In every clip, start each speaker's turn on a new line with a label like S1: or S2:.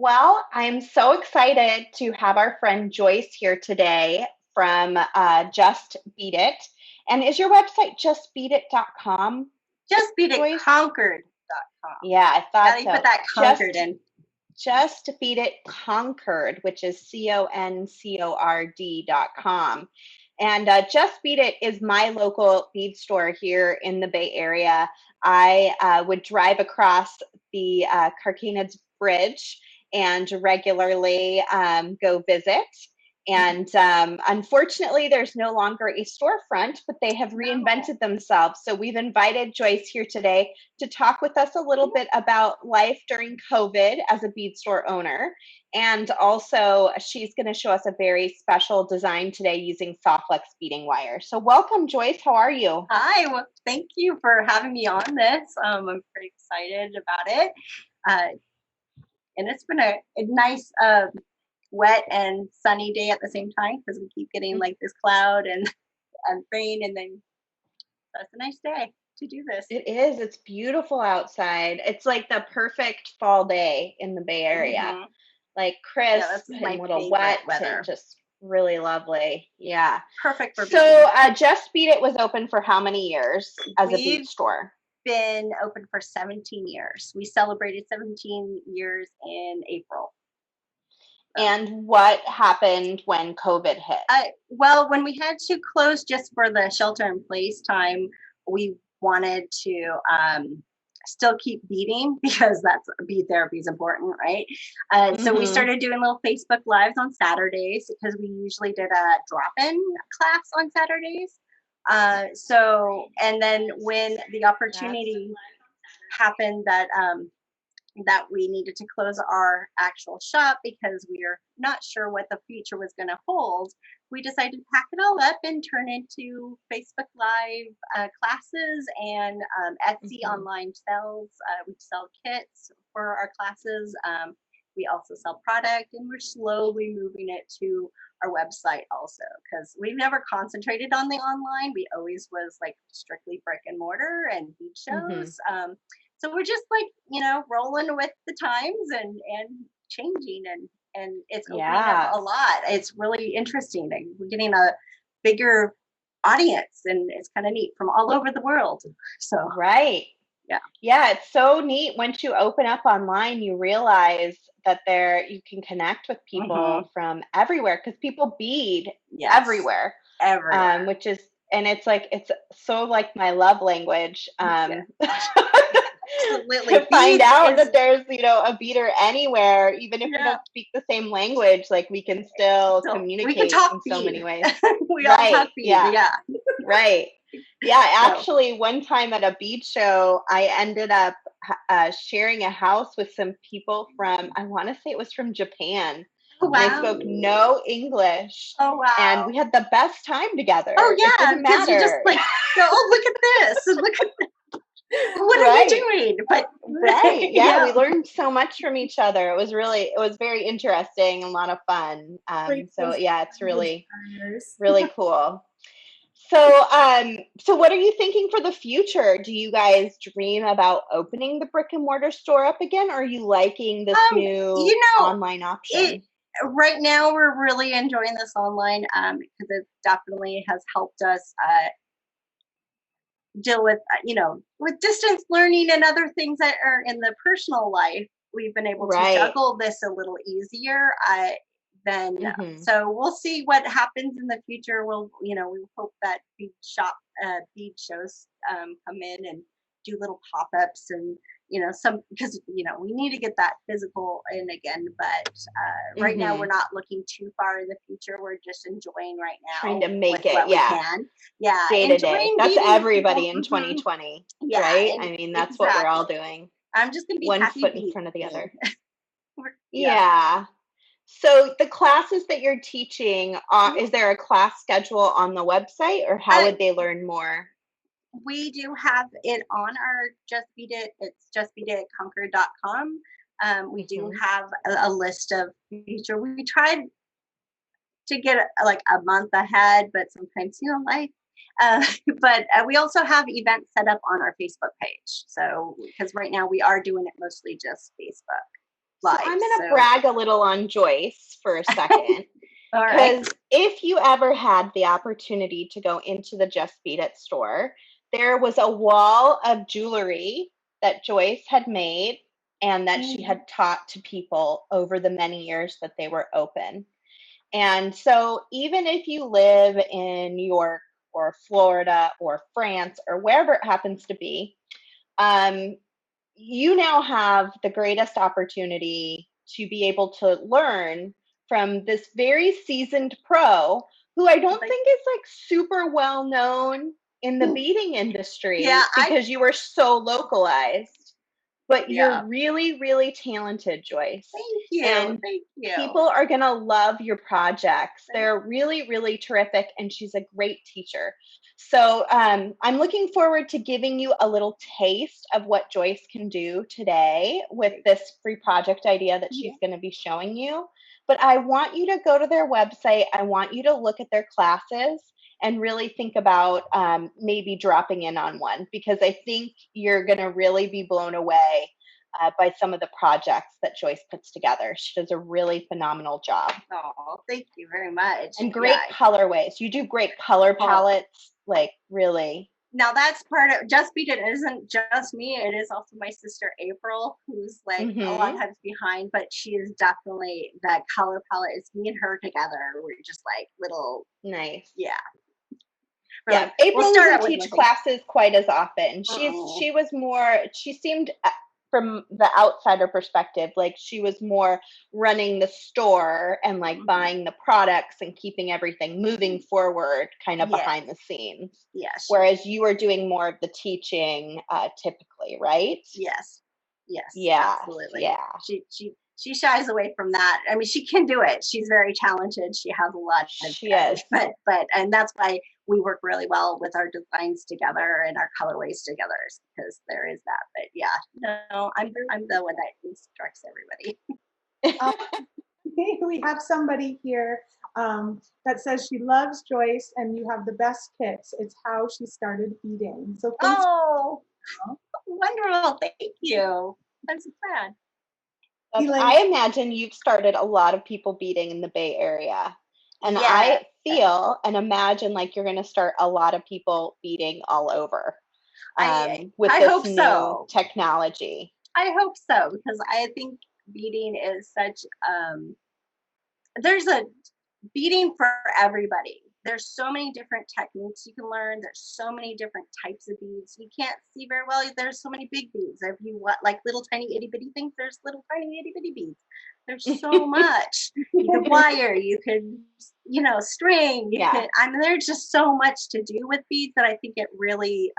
S1: Well, I'm so excited to have our friend Joyce here today from Just Beat It. And is your website justbeatit.com,
S2: Just Beat It
S1: Joyce?
S2: Conquered.com.
S1: Yeah, I thought
S2: You
S1: so.
S2: put that Conquered in.
S1: Just Beat It Concord, which is CONCORD.com. And Just Beat It is my local bead store here in the Bay Area. I would drive across the Carquinez Bridge and regularly go visit. And unfortunately, there's no longer a storefront, but they have reinvented themselves. So we've invited Joyce here today to talk with us a little bit about life during COVID as a bead store owner. And also, she's going to show us a very special design today using Softflex beading wire. So welcome, Joyce. How are you?
S2: Hi. Well, thank you for having me on this. I'm pretty excited about it. And it's been a nice wet and sunny day at the same time because we keep getting like this cloud and rain, and then that's a nice day to do this.
S1: It is. It's beautiful outside. It's like the perfect fall day in the Bay Area. Like crisp and a little wet weather. And just really lovely. Yeah.
S2: Perfect for
S1: So Just Beat It was open for how many years as a bead store?
S2: Been open for 17 years. We celebrated 17 years in April.
S1: And what happened when COVID hit?
S2: Well, when we had to close just for the shelter in place time, we wanted to still keep beading because that's bead therapy is important, right? So we started doing little Facebook lives on Saturdays because we usually did a drop-in class on Saturdays. And then when the opportunity happened that we needed to close our actual shop because we are not sure what the future was going to hold, we decided to pack it all up and turn into Facebook Live classes and Etsy online sales. We sell kits for our classes. We also sell product, and we're slowly moving it to our website also because we've never concentrated on the online. We always was like strictly brick and mortar and bead shows. So we're just like, rolling with the times and changing and it's opening up a lot. It's really interesting. We're getting a bigger audience and it's kind of neat from all over the world. So
S1: right. Yeah, it's so neat. Once you open up online, you realize that you can connect with people from everywhere because people bead everywhere. Which is, and it's like, it's so like my love language.
S2: Absolutely.
S1: To find out that there's, a beader anywhere, even if we don't speak the same language, like we can still communicate in so many ways.
S2: We all talk bead. Yeah.
S1: Right. Yeah. Actually, one time at a bead show, I ended up sharing a house with some people from, I want to say it was from Japan.
S2: Oh, wow.
S1: They spoke no English.
S2: Oh, wow.
S1: And we had the best time together.
S2: Oh, yeah. Because you just like go, oh, look at this. Look at this. What are you doing? But
S1: we learned so much from each other. It was very interesting and a lot of fun. It's really cool. So what are you thinking for the future? Do you guys dream about opening the brick and mortar store up again, or are you liking this new online option?
S2: Right now, we're really enjoying this online because it definitely has helped us deal with with distance learning and other things that are in the personal life. We've been able to juggle this a little easier so we'll see what happens in the future. We hope that bead shows come in and do little pop-ups and because we need to get that physical in again, but right now we're not looking too far in the future. We're just enjoying right now,
S1: trying to make it
S2: we can.
S1: Day to day. That's everybody in 2020, right? I mean, that's what we're all doing.
S2: I'm just gonna be
S1: one foot in front of the other. So the classes that you're teaching, is there a class schedule on the website, or how would they learn more?
S2: We do have it on our Just Beat It. It's justbeatitconquer.com. We do have a list of future. We tried to get like a month ahead, but sometimes life. But we also have events set up on our Facebook page. So because right now we are doing it mostly just Facebook.
S1: So
S2: life.
S1: I'm going to
S2: So,
S1: brag a little on Joyce for a second.
S2: all right.
S1: Because if you ever had the opportunity to go into the Just Beat It store, there was a wall of jewelry that Joyce had made and that she had taught to people over the many years that they were open. And so, even if you live in New York or Florida or France or wherever it happens to be, um, you now have the greatest opportunity to be able to learn from this very seasoned pro who I don't think is like super well known in the beading industry
S2: Yeah,
S1: because you were so localized, but
S2: yeah.
S1: you're really, really talented, Joyce.
S2: Thank you.
S1: And
S2: Thank you.
S1: people are going to love your projects. They're really, really terrific. And she's a great teacher. So I'm looking forward to giving you a little taste of what Joyce can do today with this free project idea that she's going to be showing you. But I want you to go to their website. I want you to look at their classes and really think about maybe dropping in on one, because I think you're going to really be blown away by some of the projects that Joyce puts together. She does a really phenomenal job.
S2: Oh, thank you very much.
S1: And great colorways. You do great color palettes, like really.
S2: Now that's part of Just Beat It. Isn't just me. It is also my sister April, who's like a lot of times behind, but she is definitely that color palette. It's me and her together. We're just like little
S1: nice.
S2: Yeah.
S1: Yeah, April doesn't teach classes quite as often. She was more, she seemed from the outsider perspective, like she was more running the store and like buying the products and keeping everything moving forward kind of behind the scenes.
S2: Yes.
S1: Whereas you were doing more of the teaching typically, right?
S2: Yes. Yes.
S1: Yeah.
S2: Absolutely.
S1: Yeah.
S2: She shies away from that. I mean, she can do it. She's very talented. She has a lot of
S1: is.
S2: But and that's why we work really well with our designs together and our colorways together, because there is that. But yeah, no, I'm the one that instructs everybody.
S3: We have somebody here that says she loves Joyce and you have the best kits. It's how she started beading. So
S2: wonderful. Thank you. I'm so glad.
S1: I imagine you've started a lot of people beading in the Bay Area. And I feel and imagine like you're going to start a lot of people beading all over with this new technology.
S2: I hope so, because I think beading is such, there's a beading for everybody. There's so many different techniques you can learn. There's so many different types of beads. You can't see very well. There's so many big beads. If you want like little tiny itty bitty things, there's little tiny itty bitty beads. There's so much. You could wire, you could, string. You could, I mean, there's just so much to do with beads that I think it really,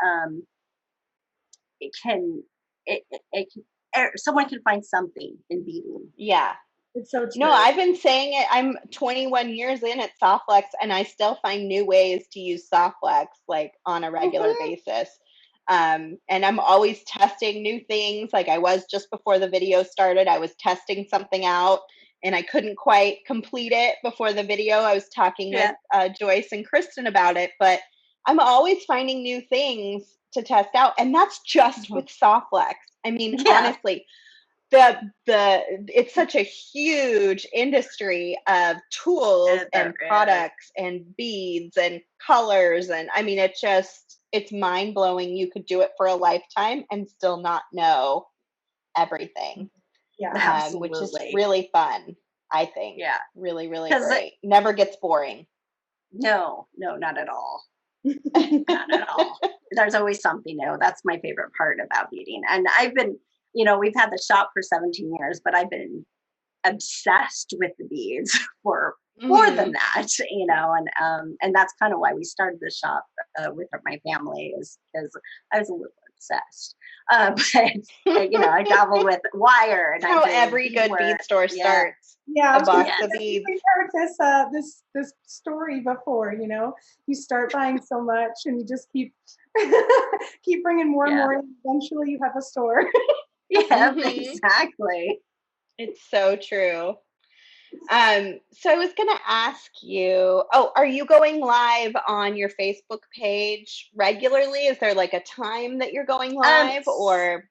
S2: someone can find something in beading.
S1: Yeah.
S3: It's so true.
S1: No, I've been saying it. I'm 21 years in at Softflex, and I still find new ways to use Softflex like on a regular basis. And I'm always testing new things. Like I was just before the video started, I was testing something out and I couldn't quite complete it before the video. I was talking with Joyce and Kristen about it, but I'm always finding new things to test out. And that's just with Softflex. I mean, honestly, it's such a huge industry of tools and products and beads and colors, and I mean it's mind-blowing. You could do it for a lifetime and still not know everything. Which is really fun, I think. Really, really great. Never gets boring.
S2: No, not at all. Not at all. There's always something new. That's my favorite part about beading. And I've been, we've had the shop for 17 years, but I've been obsessed with the beads for more than that, and that's kind of why we started the shop with my family, is because I was a little obsessed. But I dabble with wire, and
S1: how every good bead store starts.
S3: Yeah,
S1: a box of beads.
S3: We've heard this story before. You start buying so much, and you just keep bringing more and more, and eventually you have a store.
S2: Exactly.
S1: It's so true. So I was going to ask you, are you going live on your Facebook page regularly? Is there like a time that you're going live, or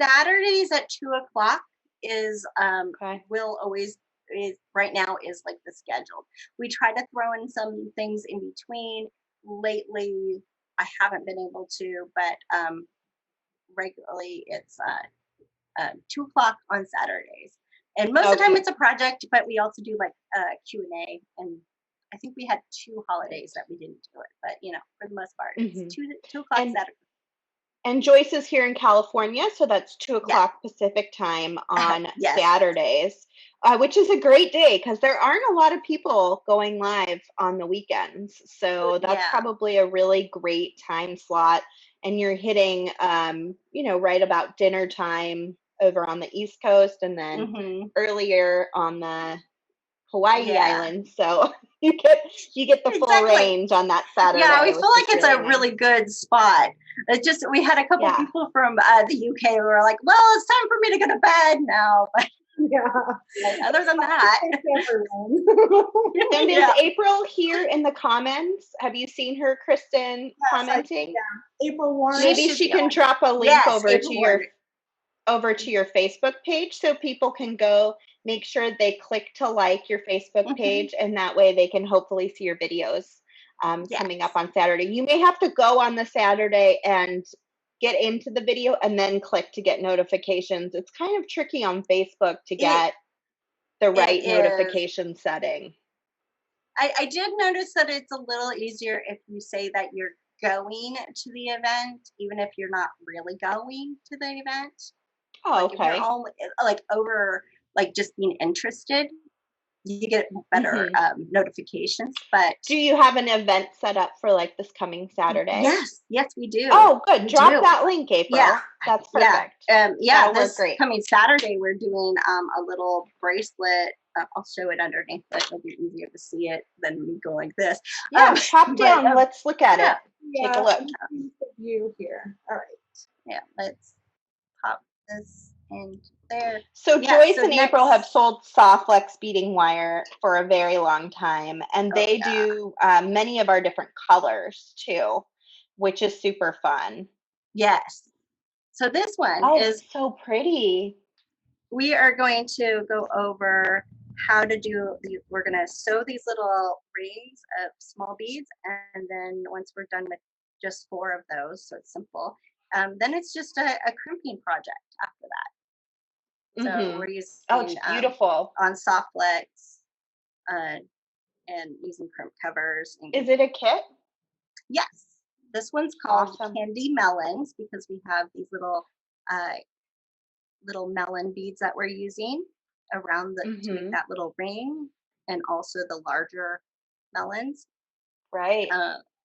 S2: Saturdays at 2:00 is
S1: Okay.
S2: will always is right now is like the scheduled. We try to throw in some things in between. Lately, I haven't been able to, but regularly it's 2 o'clock on Saturdays. And most of the time
S1: Okay.
S2: it's a project, but we also do like Q&A. And I think we had 2 holidays that we didn't do it, but for the most part, it's
S1: Hmm.
S2: 2 o'clock
S1: And
S2: Saturday.
S1: Joyce is here in California, so that's two
S2: Yeah.
S1: o'clock Pacific time on
S2: Yes.
S1: Saturdays, which is a great day because there aren't a lot of people going live on the weekends. So that's
S2: Yeah.
S1: probably a really great time slot. And you're hitting, right about dinner time over on the East Coast and then
S2: Hmm.
S1: earlier on the Hawaii
S2: Yeah.
S1: Island. So you get the full
S2: Exactly.
S1: range on that
S2: Yeah, we
S1: Saturday,
S2: feel
S1: which is
S2: like it's
S1: really
S2: a
S1: nice.
S2: really good spot. It just we had a couple
S1: Yeah.
S2: people from the UK who were like, "Well, it's time for me to go to bed now." But
S3: Yeah.
S2: other than that,
S3: Everyone.
S1: And is
S2: yeah,
S1: April here in the comments? Have you seen her, Kristen,
S3: Yes,
S1: commenting?
S3: April Warren.
S2: she
S1: Maybe
S2: should
S1: she
S2: be
S1: can
S2: on.
S1: drop a link
S2: Yes, April Ward.
S1: over to your Facebook page so people can go make sure they click to like your Facebook
S2: Hmm.
S1: page, and that way they can hopefully see your videos
S2: Yes.
S1: coming up on Saturday. You may have to go on the Saturday and get into the video and then click to get notifications. It's kind of tricky on Facebook to
S2: It
S1: get the
S2: it
S1: right
S2: is.
S1: notification setting.
S2: I did notice that it's a little easier if you say that you're going to the event, even if you're not really going to the event.
S1: Oh,
S2: Like if you're
S1: okay.
S2: only like over like just being interested, you get better
S1: Hmm.
S2: notifications. But
S1: Do you have an event set up for like this coming Saturday?
S2: yes, we do.
S1: Oh, good.
S2: We
S1: Drop
S2: do.
S1: that link,
S2: Yeah,
S1: April. That's
S2: yeah,
S1: perfect.
S2: yeah.
S1: That'll work
S2: This
S1: great.
S2: coming Saturday, we're doing a little bracelet. I'll show it underneath, but it'll be easier to see it than me go like this.
S1: Yeah, pop
S2: But
S1: down. Let's look at
S2: yeah,
S1: it. Take a
S3: Yeah,
S1: look.
S3: I'm seeing the view here. All right.
S2: yeah. Let's pop this in there.
S1: So
S2: Yeah.
S1: Joyce
S2: So
S1: and April have
S2: next.
S1: sold Softlex beading wire for a very long time, and
S2: Oh
S1: they
S2: yeah.
S1: do many of our different colors too, which is super fun.
S2: Yes. So this one
S1: Oh,
S2: is
S1: it's so pretty.
S2: we are going to go over how to do the we're going to sew these little rings of small beads, and then once we're done with just 4 of those, so it's simple, then it's just a crimping project after that. So
S1: Mm-hmm.
S2: we're
S1: Oh, it's
S2: using
S1: beautiful.
S2: on Softlex uh, and using crimp covers. And
S1: Is it a kit?
S2: yes, this one's called
S1: Awesome.
S2: Candy Melons because we have these uh, little melon beads that we're using around to make
S1: Mm-hmm.
S2: that little ring, and also the larger melons.
S1: Right.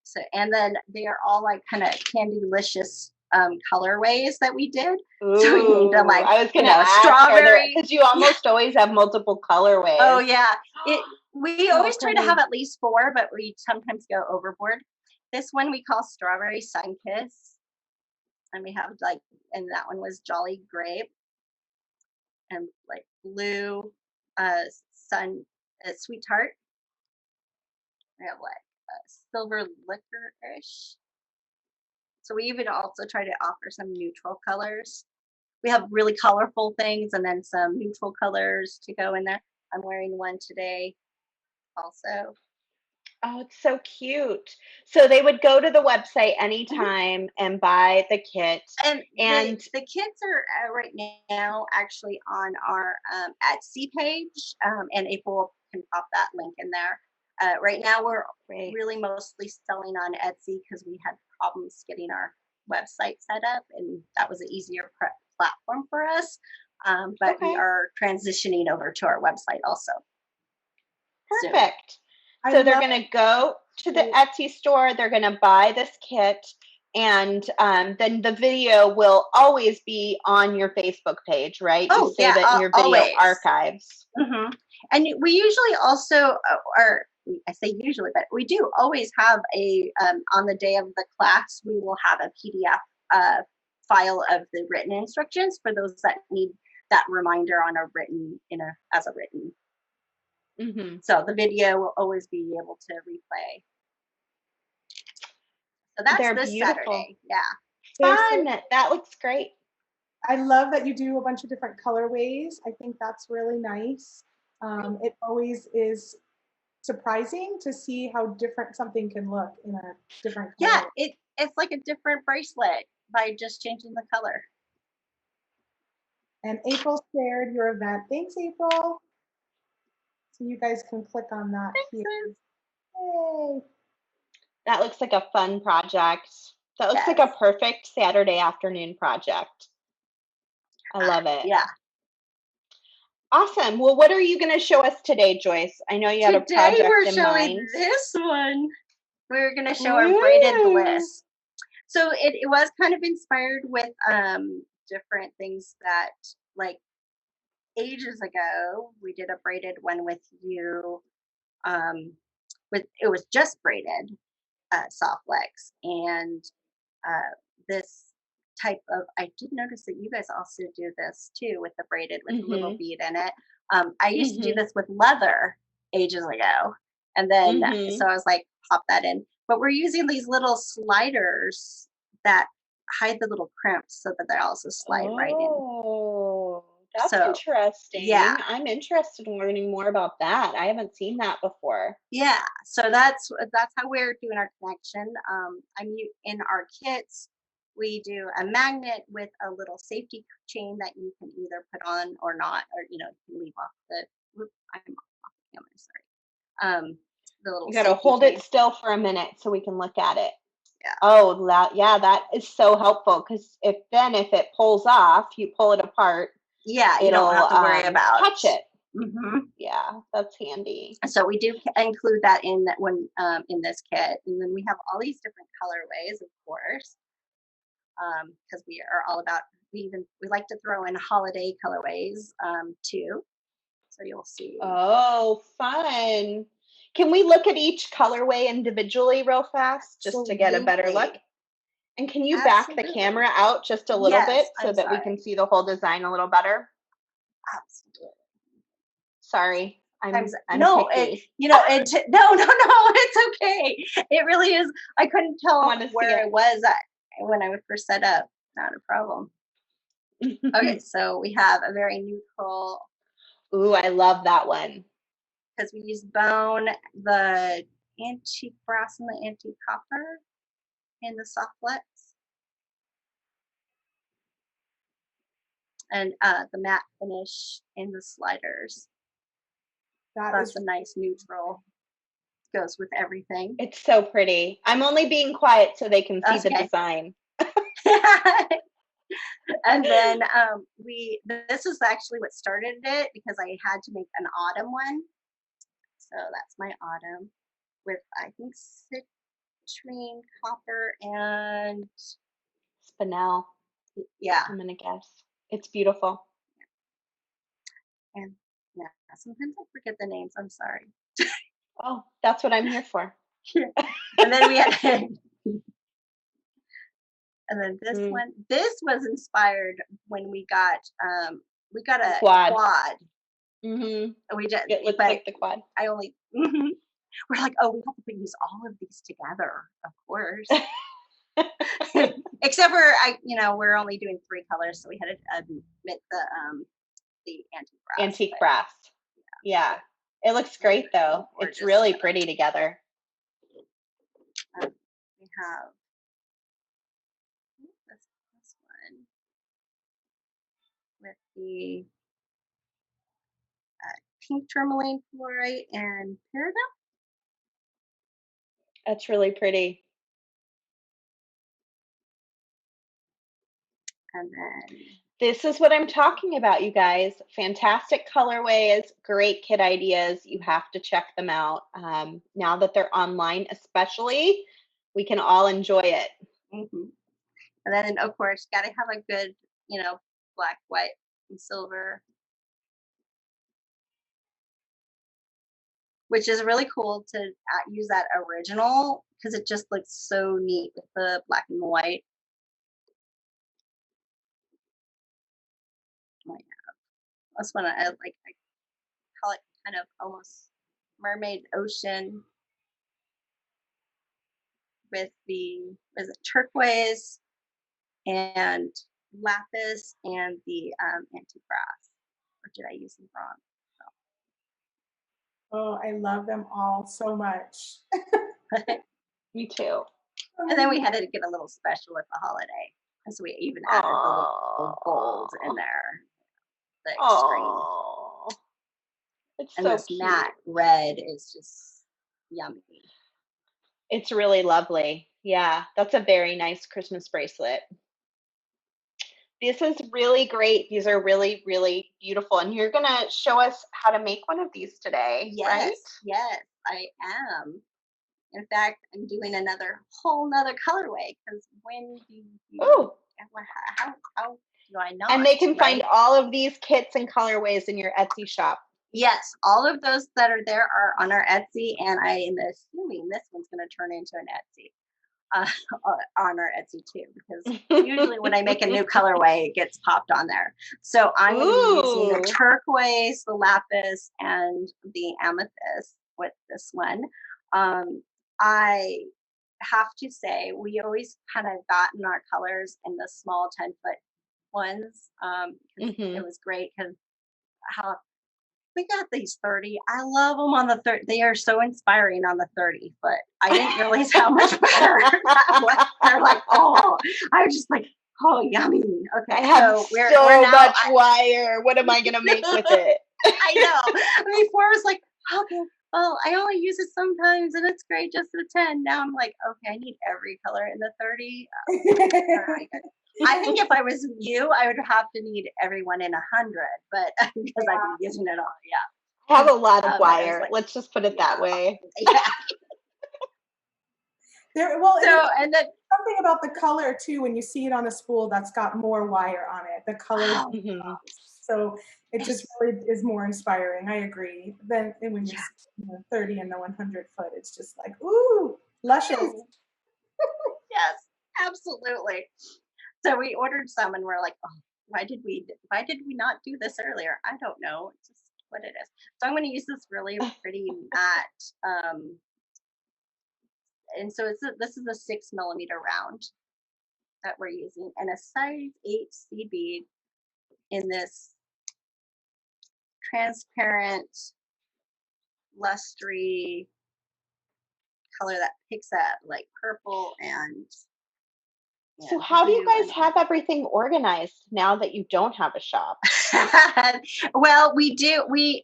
S2: So and then they are all like kind of candylicious colorways that we did. So we need to
S1: Ooh,
S2: like
S1: I was gonna ask, are there,
S2: strawberry.
S1: because you
S2: Yeah.
S1: almost always have multiple
S2: Oh
S1: colorways.
S2: yeah. It we
S1: So
S2: always try to have
S1: pretty.
S2: at least 4, but we sometimes go overboard. This one we call Strawberry Sun Kiss, and we have like, and that one was Jolly Grape, and like blue uh sun sweetheart. We have like silver licorice. So we even also try to offer some neutral colors. We have really colorful things and then some neutral colors to go in there. I'm wearing one today also.
S1: Oh, it's so cute. So they would go to the website anytime and buy the kit.
S2: And
S1: And
S2: the kits are right now actually on our Etsy page, and April can pop that link in there. Right now, we're
S1: great.
S2: really mostly selling on Etsy because we had problems getting our website set up, and that was an easier platform for us. But we
S1: Okay,
S2: are transitioning over to our website also soon.
S1: perfect.
S3: I
S1: So they're
S3: love
S1: going to go to the
S3: it.
S1: Etsy store, they're going to buy this kit, and then the video will always be on your Facebook page, right? You
S2: Oh
S1: save
S2: yeah,
S1: it in your video
S2: always.
S1: archives.
S2: Hmm. And we usually also, or I say usually, but we do always have a on the day of the class, we will have a PDF file of the written instructions for those that need that reminder on a written as a written.
S1: Hmm.
S2: So the video will always be able to replay. So that's
S1: They're
S2: this
S1: beautiful.
S2: Saturday. Yeah.
S3: They're so
S1: Fun. That looks great.
S3: I love that you do a bunch of different colorways. I think that's really nice. It always is surprising to see how different something can look in a different
S2: Yeah,
S3: color.
S2: it's like a different bracelet by just changing the color.
S3: And April shared your event. Thanks, April. So you guys can click on that here.
S2: Thanks,
S3: Yay.
S1: That looks like a fun project. That looks like
S2: yes.
S1: a perfect Saturday afternoon project. I love it.
S2: Yeah.
S1: Awesome. Well, what are you going to show us today, Joyce? I know you had a
S2: Today
S1: project
S2: we're
S1: in
S2: showing
S1: mind.
S2: this one. We're going to show our braided bliss. So it was kind of inspired with different things that, like, ages ago we did a braided one with you. It was just braided soft legs, and this type of, I did notice that you guys also do this too with the braided with a little bead in it. I used to do this with leather ages ago, and then so I was like, pop that in. But we're using these little sliders that hide the little crimps so that they also slide right in.
S1: Oh, that's
S2: So
S1: interesting.
S2: yeah,
S1: I'm interested in learning more about that. I haven't seen that before.
S2: yeah. So that's how we're doing our connection. In our kits. We do a magnet with a little safety chain that you can either put on or not, or you can leave off the. I'm off the camera. Sorry. The little
S1: You got to
S2: safety
S1: hold
S2: chain.
S1: it still for a minute so we can look at it.
S2: Yeah.
S1: Oh, yeah, that is so helpful because if it pulls off, you pull it apart.
S2: Yeah, you don't have to worry about
S1: catch it.
S2: Mm-hmm.
S1: Yeah, that's handy.
S2: So we do include that in in this kit, and then we have all these different colorways, of course, because we are all about. We like to throw in holiday colorways too. So you'll see.
S1: Oh, fun. Can we look at each colorway individually real fast just to get a better look? And can you back the camera out just a little bit so that we can see the whole design a little better?
S2: Absolutely.
S1: Sorry. I'm
S2: no,
S1: picky.
S2: no, it's okay. It really is. I couldn't tell where I was at when I was first set up. Not a problem. Okay, so we have a very neutral.
S1: Ooh, I love that one.
S2: Because we use bone, the antique brass, and the antique copper in the soft flex. And the matte finish in the sliders. That's a nice neutral. Goes with everything.
S1: It's so pretty. I'm only being quiet so they can see the design.
S2: And then this is actually what started it because I had to make an autumn one. So that's my autumn with, I think, citrine, copper, and
S1: spinel.
S2: Yeah.
S1: I'm going to guess. It's beautiful.
S2: And yeah, sometimes I forget the names. I'm sorry.
S1: Oh, that's what I'm here for.
S2: And then we had, and then this one. This was inspired when we got a quad.
S1: Mm-hmm.
S2: We just
S1: it looks like the quad.
S2: I only we're like, oh, we have to use all of these together, of course. Except for we're only doing 3 colors, so we had to admit the antique brass.
S1: Antique brass. Yeah. It looks great though. It's really pretty together.
S2: We have this one with the pink tourmaline fluorite and peridot.
S1: That's really pretty.
S2: And then
S1: this is what I'm talking about, you guys. Fantastic colorways, great kit ideas. You have to check them out. Now that they're online, especially, we can all enjoy it.
S2: Mm-hmm. And then, of course, got to have a good, black, white, and silver. Which is really cool to use that original because it just looks so neat with the black and white. Oh, yeah. That's one I like. I call it kind of almost mermaid ocean with the turquoise and lapis and the antique brass. Or did I use them wrong?
S3: Oh, I love them all so much.
S1: Me too.
S2: And then we had to get a little special with the holiday. And so we even added the little gold in there, the extreme.
S1: Oh, it's
S2: And
S1: so
S2: this
S1: cute.
S2: matte red is just yummy.
S1: It's really lovely. Yeah, that's a very nice Christmas bracelet. This is really great. These are really, really beautiful. And you're going to show us how to make one of these today, right?
S2: Yes, I am. In fact, I'm doing whole nother colorway because when do you,
S1: Ooh.
S2: how do I not?
S1: And they can find
S2: right?
S1: all of these kits and colorways in your Etsy shop.
S2: Yes, all of those that are there are on our Etsy, and I am assuming this one's going to turn into an Etsy on our Etsy too, because usually when I make a new colorway, it gets popped on there. So I'm going to be using the turquoise, the lapis, and the amethyst with this one. I have to say, we always kind of gotten our colors in the small 10-foot ones. It was great because how we got these 30. I love them on the 30. They are so inspiring on the 30, but I didn't realize how much better that was. They're like, oh, I was just like, oh, yummy. Okay,
S1: I have
S2: so we're now,
S1: much wire. What am I going to make with it?
S2: I know. Before I was like, okay, well, I only use it sometimes and it's great just a 10. Now I'm like, okay, I need every color in the 30. I think if I was you, I would have to need everyone in 100, but because I've been using it all,
S1: I have a lot of wire.
S2: like,
S1: Let's just put it that way.
S2: Yeah.
S3: And then something about the color too, when you see it on a spool that's got more wire on it, the color. So it just really is more inspiring. I agree. Then when you see the 30 and the 100-foot, it's just like, ooh, luscious.
S2: Yes, absolutely. So we ordered some and we're like, oh, why did we not do this earlier? I don't know. It's just what it is. So I'm going to use this really pretty matte. And so this is a 6mm round that we're using, and a size 8 seed bead in this transparent, lustery color that picks up like purple and.
S1: So how do you guys have everything organized now that you don't have a shop?
S2: Well, we do. We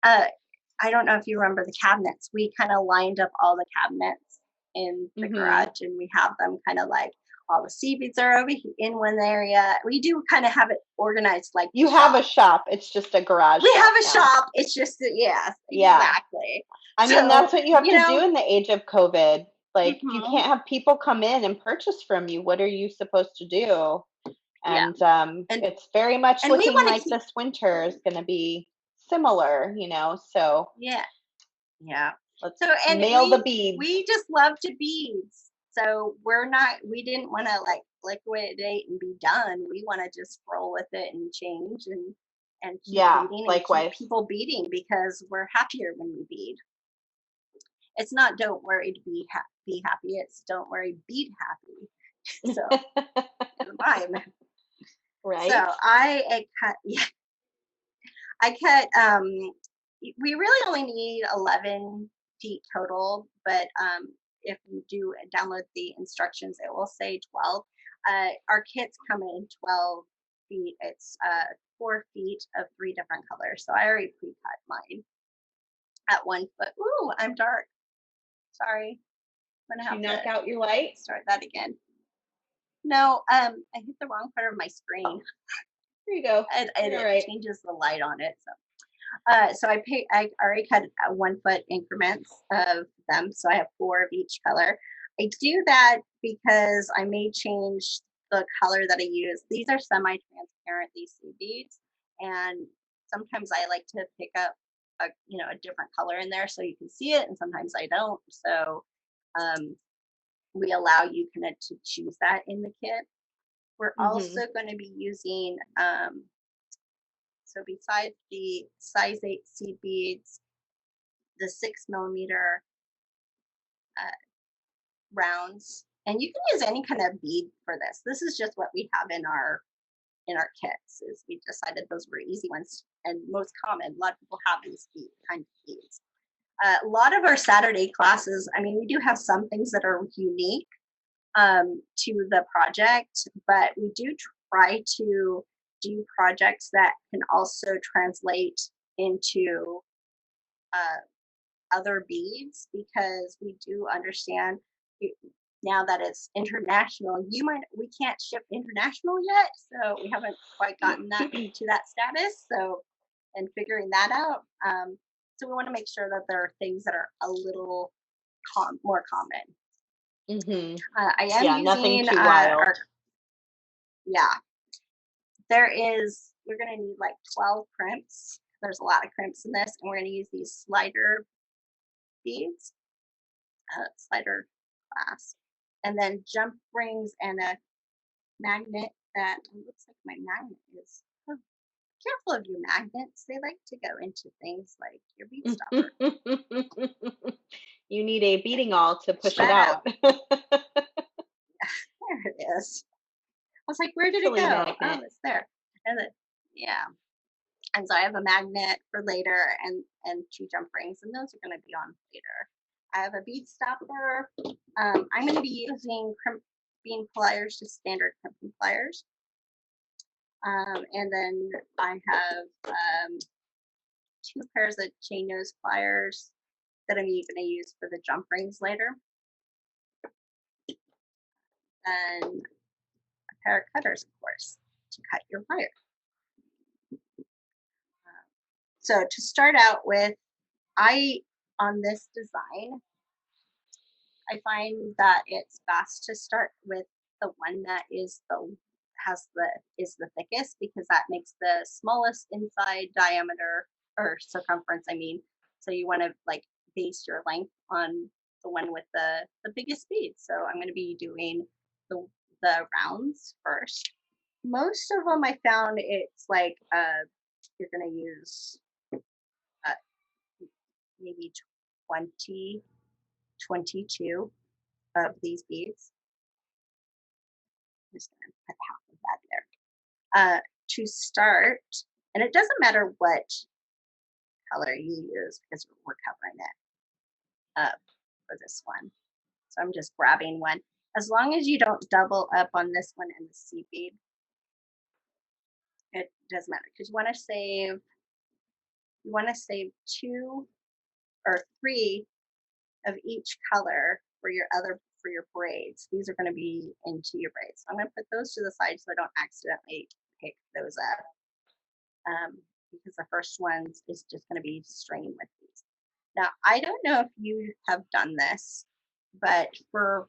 S2: I don't know if you remember the cabinets. We kind of lined up all the cabinets in the garage, and we have them kind of like all the seed beads are over in one area. We do kind of have it organized like
S1: you have a shop. It's just a garage.
S2: We have a shop. It's just yes, exactly.
S1: I mean, that's what you have to do in the age of COVID. Like you can't have people come in and purchase from you. What are you supposed to do? And it's very much looking like this winter is going to be similar, so
S2: yeah.
S1: Let's
S2: and
S1: mail the beads.
S2: We just love to beads. So we didn't want to like liquidate and be done. We want to just roll with it and change and keep beading and keep people beading, because we're happier when we bead. It's not don't worry to be happy. It's don't worry, bead happy. So mine.
S1: Right.
S2: So I cut we really only need 11 feet total, but if you do download the instructions, it will say 12. Our kits come in 12 feet. It's 4 feet of 3 different colors. So I already pre-cut mine at 1 foot. Ooh, I'm dark. Sorry. I'm gonna have
S1: to knock out your light.
S2: Start that again. No, I hit the wrong part of my screen.
S1: There you go.
S2: It changes the light on it. So I already cut 1 foot increments of them. So I have 4 of each color. I do that because I may change the color that I use. These are semi-transparent, these seed beads, and sometimes I like to pick up a different color in there so you can see it, and sometimes I don't. So we allow you kind of to choose that in the kit. We're also going to be using so besides the size 8 seed beads, the 6mm rounds And you can use any kind of bead for this. This is just what we have in our kits. Is we decided those were easy ones and most common. A lot of people have these kind of beads. A lot of our Saturday classes, I mean, we do have some things that are unique to the project, but we do try to do projects that can also translate into other beads, because we do understand now that it's international. We can't ship international yet, so we haven't quite gotten that to that status. So, and figuring that out. So we want to make sure that there are things that are a little more common.
S1: Mm-hmm.
S2: I am
S1: Yeah,
S2: using
S1: nothing too wild.
S2: Yeah, you're going to need like 12 crimps. There's a lot of crimps in this, and we're going to use these slider beads, slider clasp, and then jump rings and a magnet that looks like my magnet is. Oh, careful of your magnets. They like to go into things like your bead stopper.
S1: You need a beading awl to push it
S2: out.
S1: out.
S2: There it is. I was like, where did
S1: Silly
S2: it go?
S1: magnet.
S2: Oh, it's there. And then, yeah. And so I have a magnet for later and 2 jump rings, and those are going to be on later. I have a bead stopper. I'm going to be using bean pliers, just standard crimping pliers. And then I have 2 pairs of chain nose pliers that I'm going to use for the jump rings later. And a pair of cutters, of course, to cut your wire. So to start out with, on this design, I find that it's best to start with the one that is the thickest, because that makes the smallest inside diameter or circumference. I mean, so you want to like base your length on the one with the biggest bead. So I'm going to be doing the rounds first. Most of them I found it's like you're going to use maybe 20, 22 of these beads. I'm just going to put half of that there. To start, and it doesn't matter what color you use because we're covering it for this one. So I'm just grabbing one. As long as you don't double up on this one and the C bead, it doesn't matter, because you want to save 2 or 3 of each color for your braids. These are going to be into your braids. So I'm going to put those to the side so I don't accidentally pick those up. Because the first one is just going to be stringing with these. Now, I don't know if you have done this, but for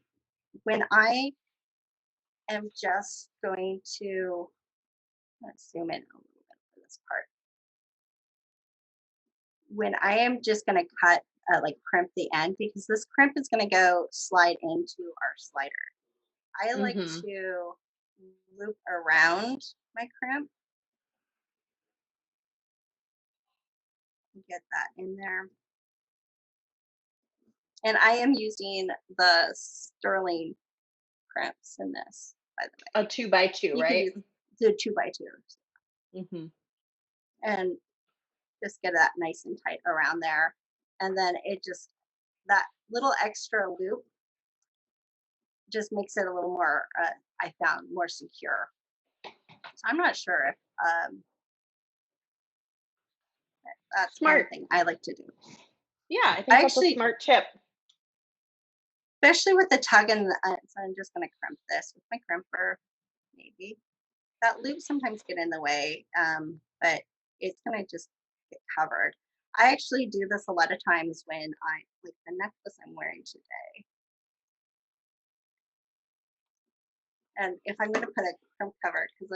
S2: when I am just going to, let's zoom in a little bit for this part. When I am just going to cut, like crimp the end, because this crimp is going to slide into our slider. I like to loop around my crimp. Get that in there. And I am using the sterling crimps in this, by the way.
S1: A 2x2, right?
S2: The 2x2.
S1: Mm-hmm.
S2: And just get that nice and tight around there. And then that little extra loop just makes it a little more, I found, more secure. So I'm not sure if that's
S1: smart
S2: thing I like to do.
S1: Yeah, I think that's a smart tip.
S2: Especially with the tug and so I'm just going to crimp this with my crimper, maybe. That loop sometimes get in the way, but it's going to just get covered. I actually do this a lot of times when like the necklace I'm wearing today. And if I'm going to put a crimp cover, because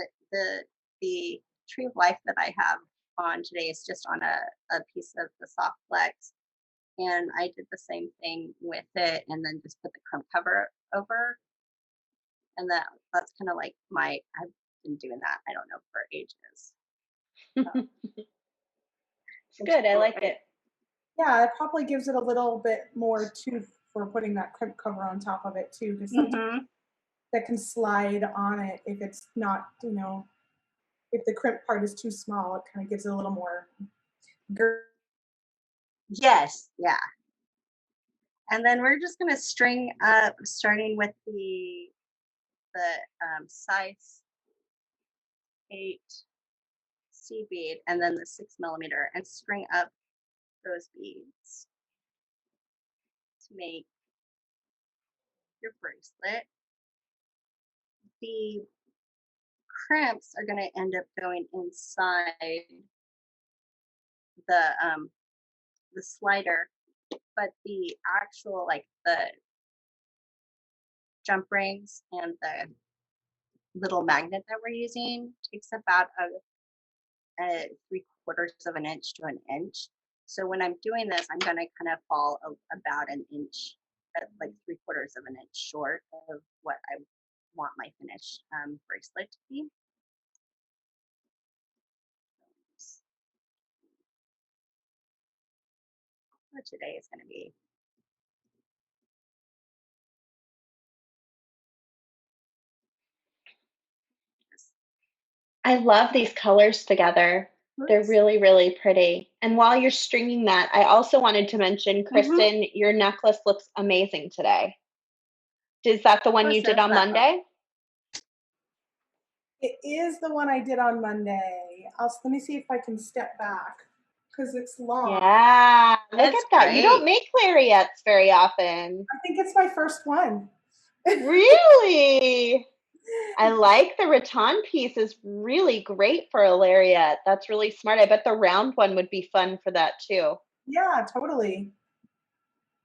S2: the Tree of Life that I have on today is just on a piece of the soft flex. And I did the same thing with it and then just put the crimp cover over. And that's kind of like I've been doing that, I don't know, for ages.
S1: It's good. I like it.
S3: Yeah, it probably gives it a little bit more to before putting that crimp cover on top of it too, because sometimes
S2: Mm-hmm.
S3: that can slide on it if it's not, if the crimp part is too small, it kind of gives it a little more girth.
S2: Yes, yeah. And then we're just gonna string up, starting with the size 8 seed bead, and then the 6 millimeter, and string up those beads to make your bracelet. The crimps are gonna end up going inside the the slider, but the actual, like, the jump rings and the little magnet that we're using takes about a 3/4 of an inch to an inch. So when I'm doing this, I'm going to kind of fall about an inch, like 3/4 of an inch short of what I want my finished bracelet to be. So today is going to be
S1: I love these colors together. They're
S2: oops.
S1: really, really pretty. And while you're stringing that, I also wanted to mention,
S2: Mm-hmm.
S1: Kristen, your necklace looks amazing today. Is that the one
S2: What
S1: you did
S2: says
S1: on
S2: that?
S1: Monday?
S3: It is the one I did on Monday. Let me see if I can step back because it's long.
S1: Yeah, look
S2: That's
S1: at that. You don't
S2: great.
S1: make lariats very often.
S3: I think it's my first one.
S1: Really? I like the rattan piece is really great for a lariat. That's really smart. I bet the round one would be fun for that too.
S3: Yeah, totally.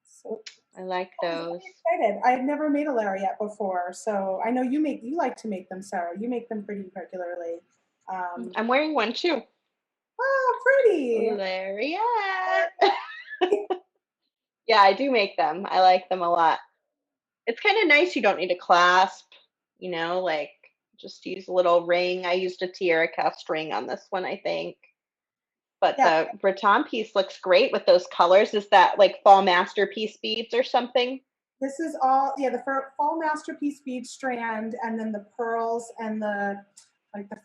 S3: So
S1: I like
S3: I was
S1: those.
S3: really excited. I've never made a lariat before, so I know you like to make them, Sarah. You make them pretty regularly.
S1: I'm wearing one too.
S3: Oh, pretty.
S1: Lariat. Yeah, I do make them. I like them a lot. It's kind of nice. You don't need a clasp, like just use a little ring. I used a tiara cast ring on this one, I think. But
S3: Yeah,
S1: the rattan piece looks great with those colors. Is that like fall masterpiece beads or something?
S3: this is all, yeah, the fall masterpiece bead strand, and then the pearls and the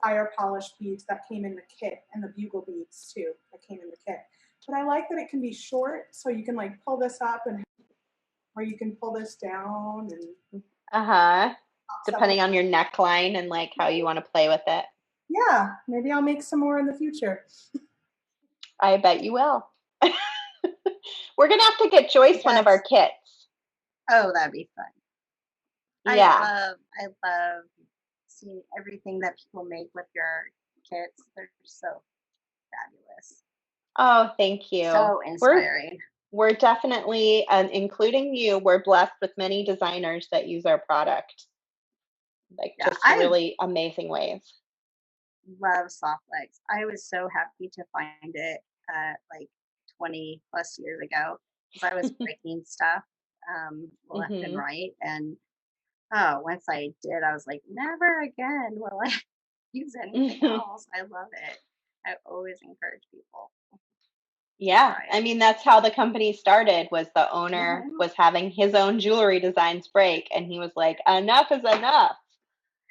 S3: fire polish beads that came in the kit, and the bugle beads too that came in the kit. But I like that it can be short, so you can like pull this up, and or you can pull this down and
S1: Uh-huh.
S3: pops up.
S1: Depending on your neckline and like how you want to play with it.
S3: Yeah, maybe I'll make some more in the future.
S1: I bet you will. We're gonna have to get Joyce one of our
S2: Yes.
S1: kits.
S2: Oh, that'd be fun.
S1: Yeah.
S2: I love seeing everything that people make with your kits. They're so fabulous.
S1: Oh, thank you.
S2: So inspiring.
S1: We're definitely, including you, we're blessed with many designers that use our product, like
S2: Yeah,
S1: just
S2: I
S1: really amazing ways.
S2: love soft legs. I was so happy to find it like 20 plus years ago because I was breaking stuff left and
S1: Hmm.
S2: right. And oh, once I did, I was like, never again will I use anything else. I love it. I always encourage people to
S1: Yeah,
S2: try
S1: I
S2: it.
S1: mean that's how the company started. Was the owner
S2: Mhm.
S1: was having his own jewelry designs break, and he was like, "Enough is enough.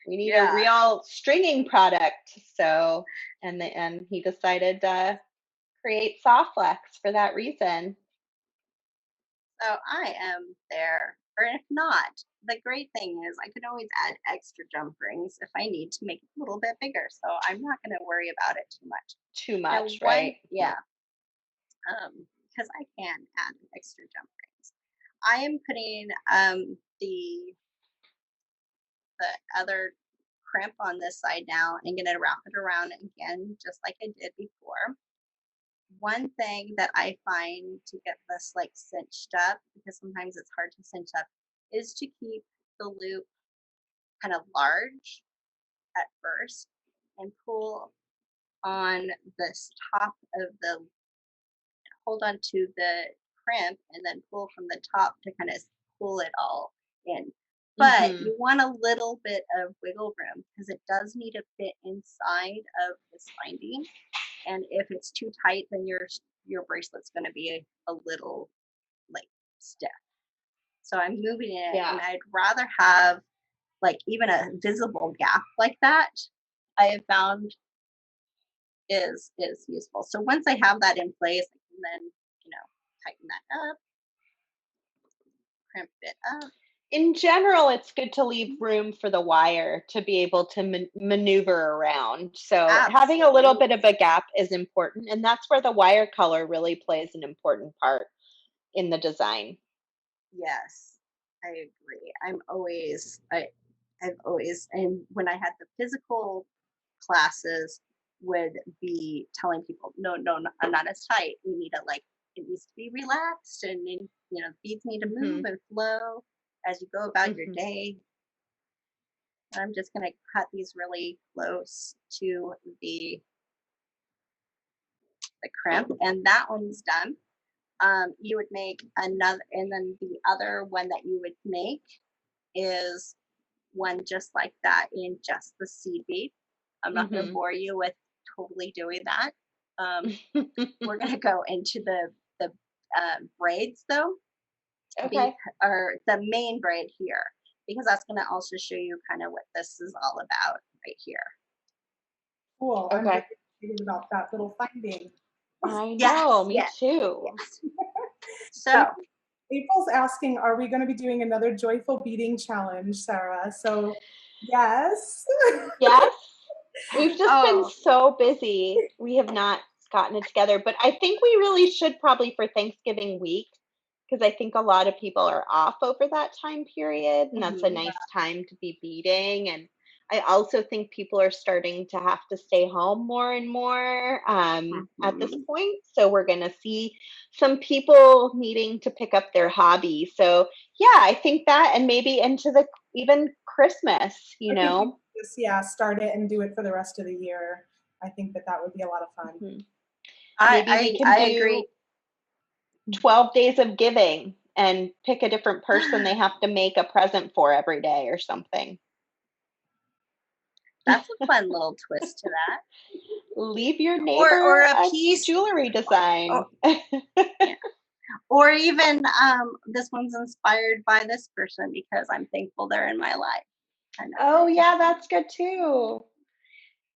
S1: We need a
S2: Yeah.
S1: real stringing product." So, and he decided to create Softflex for that reason.
S2: So I am there. Or if not, the great thing is I can always add extra jump rings if I need to make it a little bit bigger. So I'm not going to worry about it too much.
S1: Too
S2: Now,
S1: much, right?
S2: yeah, because I can add extra jump rings. I am putting the other crimp on this side now and going to wrap it around again, just like I did before. One thing that I find to get this like cinched up, because sometimes it's hard to cinch up, is to keep the loop kind of large at first and pull on this top of the, hold on to the crimp and then pull from the top to kind of pull it all in. But
S1: Hmm.
S2: you want a little bit of wiggle room because it does need to fit inside of this binding. And if it's too tight, then your bracelet's going to be a little like stiff. So I'm moving it,
S1: Yeah.
S2: and I'd rather have like even a visible gap like that. I have found is useful. So once I have that in place, I can then tighten that up, crimp it up.
S1: In general, it's good to leave room for the wire to be able to maneuver around. So having a little bit of a gap is important, and that's where the wire color really plays an important part in the design.
S2: Yes, I agree. I've always, and when I had the physical classes, would be telling people, no, no, no, not as tight. We need to it needs to be relaxed, and then, beads need to move and flow as you go about your day. I'm just gonna cut these really close to the crimp, and that one's done. You would make another, and then the other one that you would make is one just like that in just the seed bead. I'm not going to bore you with totally doing that. We're going to go into the braids though,
S1: Okay.
S2: or the main braid here, because that's going to also show you kind of what this is all about right here.
S3: Cool.
S1: Okay.
S3: I'm very excited about that little finding.
S1: I know, me too.
S2: Yes. So
S3: April's asking, are we going to be doing another joyful beading challenge, Sarah? So yes.
S1: Yes. We've just been so busy. We have not gotten it together, but I think we really should probably for Thanksgiving week, because I think a lot of people are off over that time period, and that's a nice time to be beading. And I also think people are starting to have to stay home more and more at this point. So we're going to see some people needing to pick up their hobby. So yeah, I think that, and maybe into the even Christmas,
S3: Start it and do it for the rest of the year. I think that would be a lot of fun.
S1: Maybe we can do
S2: agree.
S1: 12 days of giving and pick a different person they have to make a present for every day or something.
S2: That's a fun little twist to that.
S1: Leave your neighbor
S2: or a
S1: a
S2: piece
S1: jewelry design.
S2: Or even this one's inspired by this person because I'm thankful they're in my life.
S1: Oh yeah, that's good too.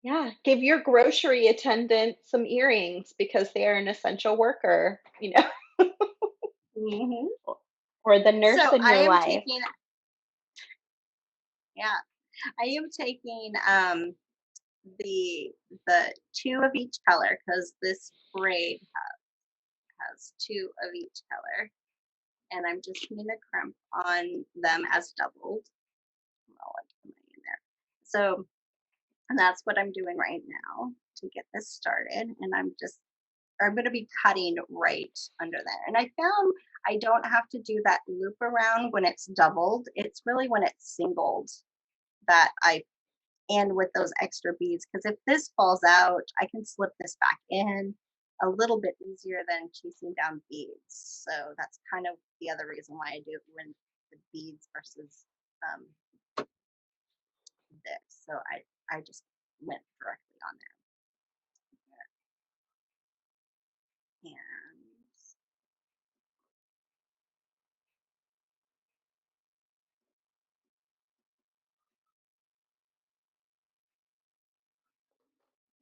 S1: Yeah, give your grocery attendant some earrings because they are an essential worker, or the nurse
S2: So
S1: in
S2: I
S1: your
S2: am
S1: life.
S2: I am taking the two of each color, because this braid has two of each color, and I'm just going to crimp on them as doubled. So, and that's what I'm doing right now to get this started, and I'm going to be cutting right under there. And I found I don't have to do that loop around when it's doubled. It's really when it's singled that and with those extra beads, because if this falls out, I can slip this back in a little bit easier than chasing down beads. So that's kind of the other reason why I do it when the beads versus this. So I just went directly on there. And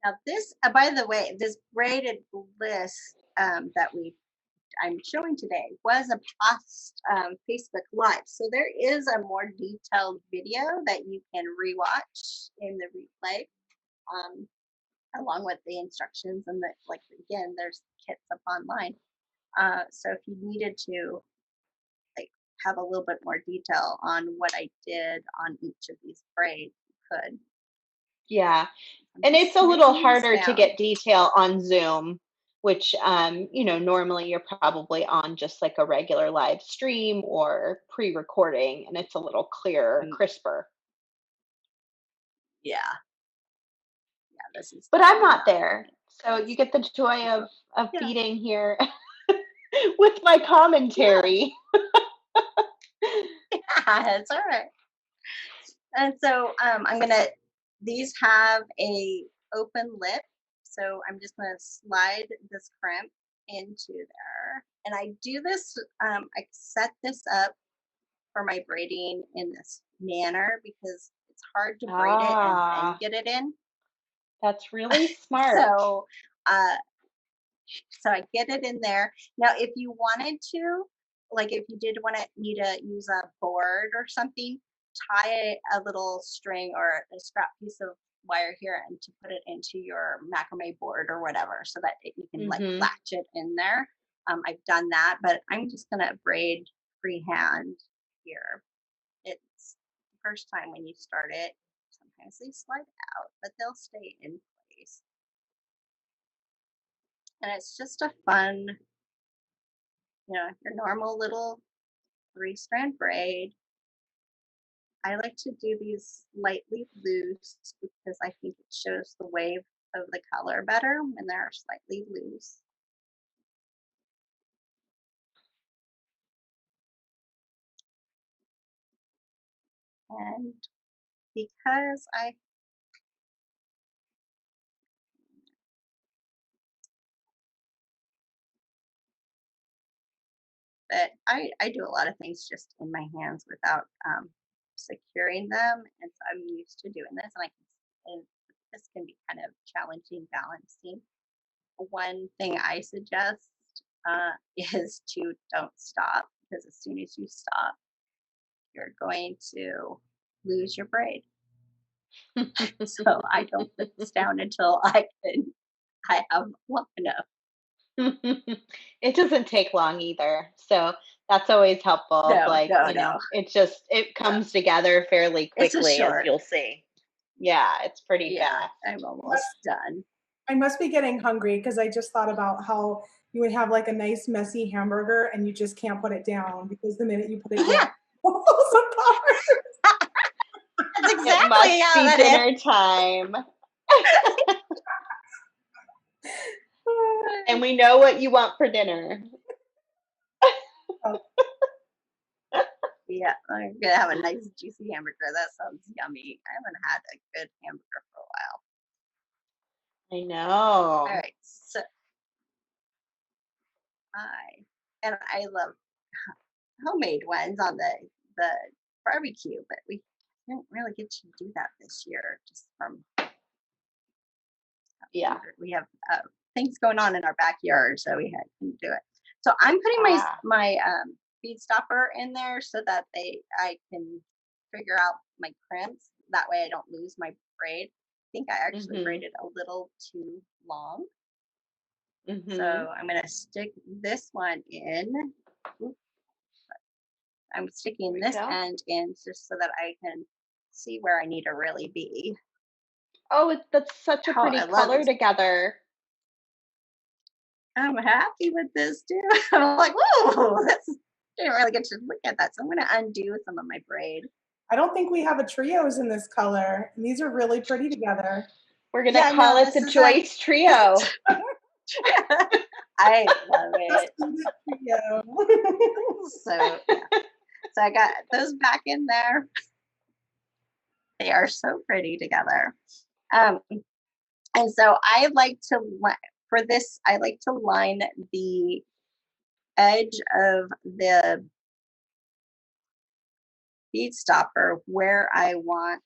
S2: now this, by the way, this braided bliss that I'm showing today was a past Facebook Live. So there is a more detailed video that you can rewatch in the replay, along with the instructions, and again, there's kits up online. So if you needed to have a little bit more detail on what I did on each of these braids, you could.
S1: Yeah. And it's a little harder to get detail on Zoom, which, normally you're probably on just like a regular live stream or pre-recording, and it's a little clearer, crisper.
S2: Yeah. This is.
S1: But I'm not there, so you get the joy of beading here with my commentary.
S2: That's all right. And so these have a open lip, so I'm just gonna slide this crimp into there, and I do this. I set this up for my braiding in this manner because it's hard to braid it and then
S1: Ah,
S2: get it in.
S1: that's really smart.
S2: So, uh, so I get it in there. Now, if you wanted to, like if you did want to need to use a board or something, tie a little string or a scrap piece of wire here and to put it into your macrame board or whatever so that you can like
S1: Mm-hmm.
S2: latch it in there. I've done that, but I'm just going to braid freehand here. It's the first time when you start it, sometimes they slide out, but they'll stay in place. And it's just a fun, your normal little 3-strand braid. I like to do these lightly loose because I think it shows the wave of the color better when they're slightly loose. And because I do a lot of things just in my hands without securing them, and so I'm used to doing this, and this can be kind of challenging balancing. One thing I suggest is to don't stop because as soon as you stop, you're going to lose your braid. So I don't put this down until I have long enough.
S1: It doesn't take long either. So that's always helpful of
S2: No,
S1: like,
S2: no, no.
S1: it comes together fairly
S2: It's a
S1: quickly as
S2: short.
S1: you'll see. Yeah, it's pretty
S2: Yeah,
S1: fast.
S2: I'm almost done.
S3: I must be getting hungry because I just thought about how you would have like a nice messy hamburger and you just can't put it down because the minute you put it down,
S2: Yeah,
S3: it falls apart.
S2: that's
S1: It
S2: exactly
S1: must
S2: how
S1: be
S2: that is.
S1: dinner time. And we know what you want for dinner.
S3: Oh,
S2: Yeah, I'm gonna have a nice juicy hamburger. That sounds yummy. I haven't had a good hamburger for a while.
S1: I
S2: All
S1: know.
S2: right, so I love homemade ones on the barbecue, but we didn't really get to do that this year just from
S1: Yeah.
S2: we have things going on in our backyard, so we couldn't do it. So I'm putting
S1: Ah.
S2: my bead stopper in there so that I can figure out my crimps. That way I don't lose my braid. I think I actually
S1: Mhm.
S2: braided a little too long, so
S1: Mhm.
S2: I'm gonna stick this one in. Oop, I'm
S1: There
S2: sticking
S1: we
S2: this
S1: go.
S2: end in just so that I can see where I need to really be.
S1: Oh, that's such a
S2: Oh, I
S1: pretty
S2: love
S1: color
S2: this.
S1: together.
S2: I'm happy with this too. I'm like, whoa, that's didn't really get to look at that. So I'm gonna undo some of my braid.
S3: I don't think we have a trios in this color. And these are really pretty together.
S1: We're gonna
S2: Yeah,
S1: call
S2: no,
S1: it
S2: this
S1: the
S2: is a
S1: Joyce Trio.
S2: I love
S3: Let's
S2: it.
S3: do this trio.
S2: So yeah. So I got those back in there. They are so pretty together. Um, and so I like to for this, I like to line the edge of the bead stopper where I want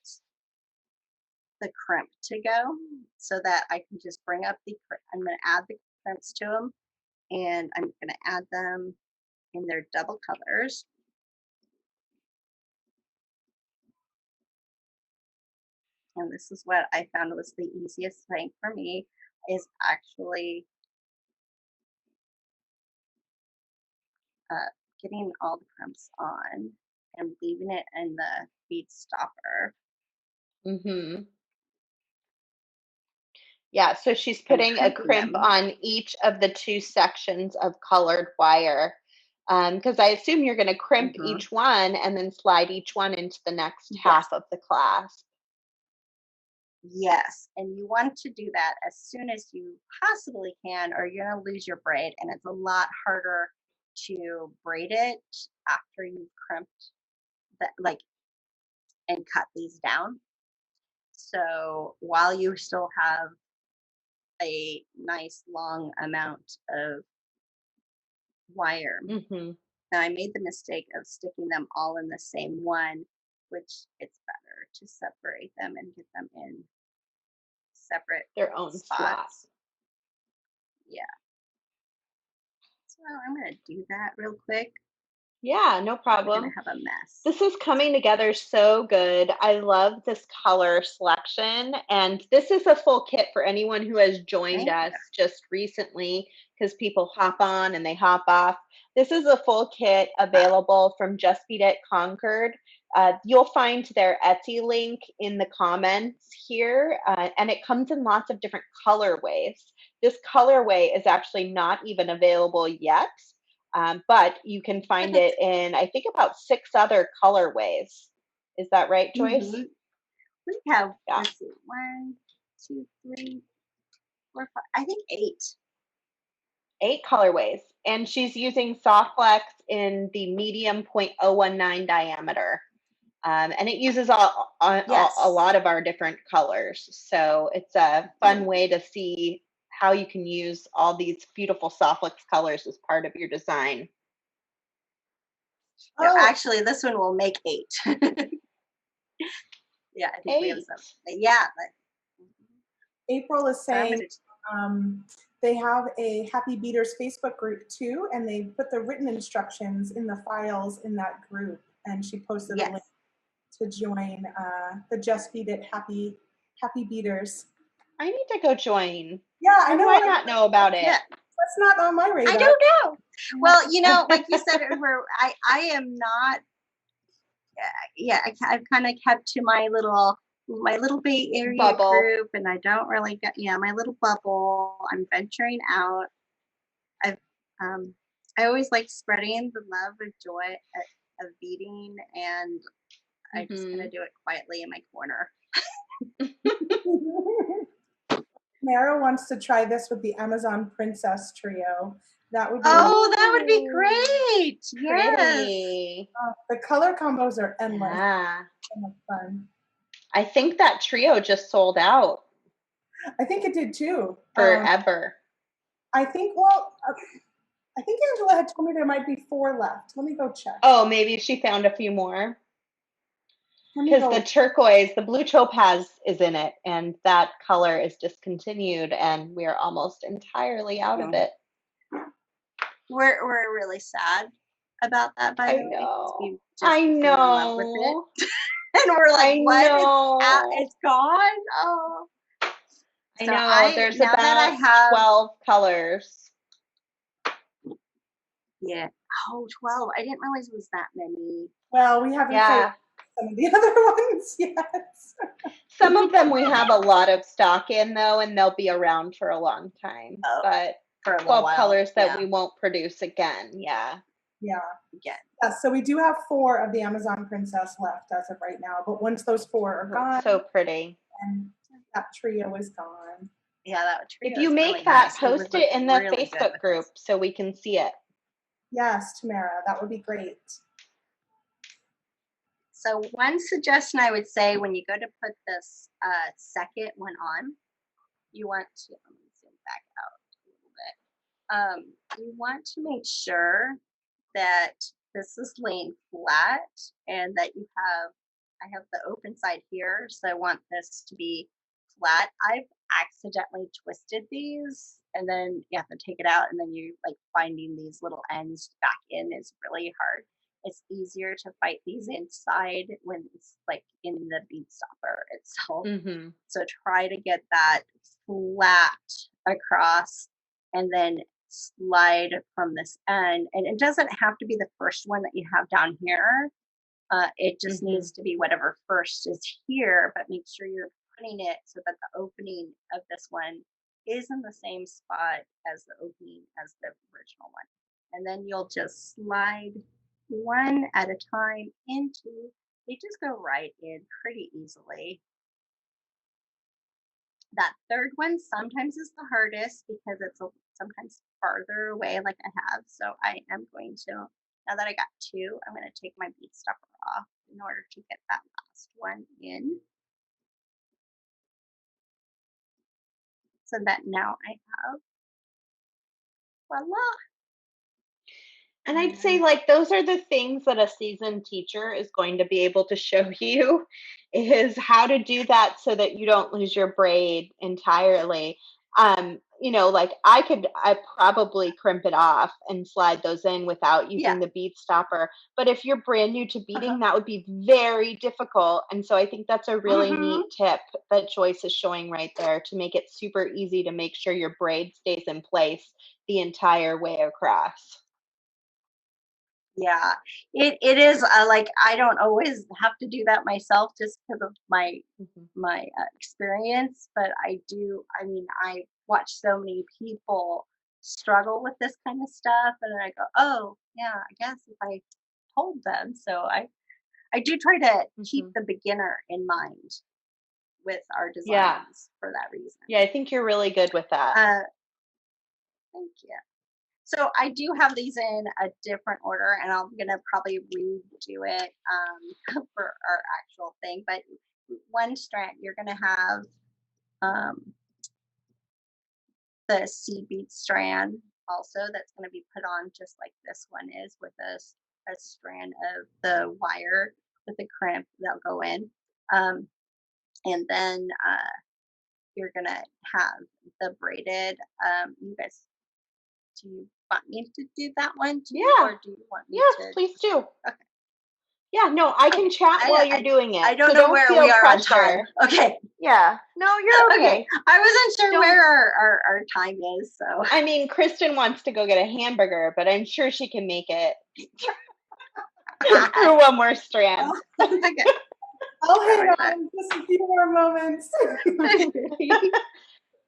S2: the crimp to go so that I can just bring up I'm going to add the crimps to them and I'm going to add them in their double colors. And this is what I found was the easiest thing for me is actually uh, getting all the crimps on and leaving it in the bead stopper
S1: Mhm. Yeah, so she's
S2: and
S1: putting a
S2: crimping
S1: crimp
S2: them.
S1: on each of the two sections of colored wire. Because I assume you're gonna crimp
S2: Hmm.
S1: each one and then slide each one into the next
S2: Yes.
S1: half of the clasp.
S2: Yes, and you want to do that as soon as you possibly can, or you're going to lose your braid, and it's a lot harder to braid it after you've crimped that, like, and cut these down. So while you still have a nice long amount of wire,
S1: Mhm.
S2: them. I made the mistake of sticking them all in the same one, which it's better to separate them and get them in separate
S1: Their own slot.
S2: spots. Yeah. So I'm going to do that real quick.
S1: Yeah, no
S2: We're
S1: problem.
S2: going to have a mess.
S1: This is coming together so good. I love this color selection. And this is a full kit for anyone who has joined us just recently, because people hop on and they hop off. This is a full kit available from Just Beat It Concord. You'll find their Etsy link in the comments here, and it comes in lots of different colorways. This colorway is actually not even available yet. But you can find it in, I think, about 6 other colorways. Is that right, Joyce?
S2: Mm-hmm. We have, let's see, 1, 2, 3, 4, 5, I think 8.
S1: 8 colorways. And she's using soft flex in the medium 0.019 diameter. And it uses a lot of our different colors. So it's a fun way to see how you can use all these beautiful soft flex colors as part of your design.
S2: No, actually, this one will make 8. Yeah, I think
S1: 8.
S2: we have some. Yeah.
S3: April is saying they have a Happy Beaders Facebook group too, and they put the written instructions in the files in that group. And she posted a link to join the Just Beat It Happy Beaders.
S1: I need to go join.
S3: Yeah, I know.
S1: How do I not know about it?
S3: Yeah. That's not on my radar.
S2: I don't know. Well, you know, like you said, I am not. Yeah, I've kind of kept to my little Bay Area
S1: bubble
S2: group, and I don't really get my little bubble. I'm venturing out. I always like spreading the love of joy of beading, and I'm just gonna do it quietly in my corner.
S3: Mara wants to try this with the Amazon Princess Trio. That would be
S2: that would be great.
S1: Pretty.
S2: Yes.
S3: The color combos are endless.
S1: Yeah.
S3: So much fun.
S1: I think that trio just sold out.
S3: I think it did too.
S1: Forever.
S3: I think Angela had told me there might be 4 left. Let me go check.
S1: Oh, maybe she found a few more. Because the turquoise, the blue topaz is in it, and that color is discontinued, and we are almost entirely out of it.
S2: We're really sad about that, by the way.
S1: I know.
S2: In love with it. And we're like, what? It's gone? Oh.
S1: I know. There's about 12 colors.
S2: Yeah. Oh, 12. I didn't realize it was that many.
S3: Well, we haven't played some of the other ones yet.
S1: Some of them we have a lot of stock in, though, and they'll be around for a long time. But
S2: for
S1: 12 colors that we won't produce again. Yeah.
S3: So we do have 4 of the Amazon Princess left as of right now. But once those 4 are gone,
S1: so pretty,
S3: and that trio is gone.
S2: Yeah, that trio.
S1: If you make really that, post it in the Facebook group so we can see it.
S3: Yes, Tamara, that would be great.
S2: So one suggestion I would say when you go to put this second one on, you want to, let me zoom back out a little bit. You want to make sure that this is laying flat and that I have the open side here, so I want this to be flat. I've accidentally twisted these, and then you have to take it out, and then you like finding these little ends back in is really hard. It's easier to fight these inside when it's like in the bead stopper itself. So try to get that flat across and then slide from this end. And it doesn't have to be the first one that you have down here. It just needs to be whatever first is here, but make sure you're putting it so that the opening of this one is in the same spot as the opening as the original one. And then you'll just slide one at a time into, they just go right in pretty easily. That third one sometimes is the hardest because it's sometimes farther away like I have. So I am going to, now that I got 2, I'm going to take my bead stopper off in order to get that last one in. So that now I have, voila.
S1: And I'd say like those are the things that a seasoned teacher is going to be able to show you is how to do that so that you don't lose your braid entirely. Like I probably crimp it off and slide those in without
S2: Yeah.
S1: using the bead stopper. But if you're brand new to
S2: Uh-huh.
S1: beading, that would be very difficult. And so I think that's a really neat tip that Joyce is showing right there to make it super easy to make sure your braid stays in place the entire way across.
S2: Yeah, it is, like, I don't always have to do that myself just because of
S1: Mhm.
S2: my experience, but I mean, I watch so many people struggle with this kind of stuff, and I go, "Oh, yeah, I guess if I told them." So I do try to keep
S1: Mhm.
S2: the beginner in mind with our
S1: Yeah.
S2: designs for that
S1: Yeah, I
S2: reason.
S1: think you're really good with that.
S2: Uh, thank you. So I do have these in a different order, and I'm gonna probably redo it for our actual thing. But one strand, you're gonna have um, the seed bead strand also that's gonna be put on just like this one is with a strand of the wire with the crimp that'll go in. Um, and then you're gonna have the braided. You guys, do you want me to do that one too,
S1: Yeah.
S2: or do you want me
S1: Yes,
S2: to
S1: please
S2: just?
S1: do. Yeah, no, I can
S2: Okay.
S1: chat while
S2: I
S1: you're
S2: I
S1: doing it.
S2: I don't
S1: So
S2: know
S1: don't
S2: where we
S1: feel
S2: are on time.
S1: pressure.
S2: Okay.
S1: Yeah. No, you're
S2: Okay.
S1: okay.
S2: I wasn't sure
S1: Don't
S2: where our time is, so
S1: I mean, Kristen wants to go get a hamburger, but I'm sure she can make it through one more strand.
S2: okay.
S3: I'll hang
S2: Perfect.
S3: on just a few more moments.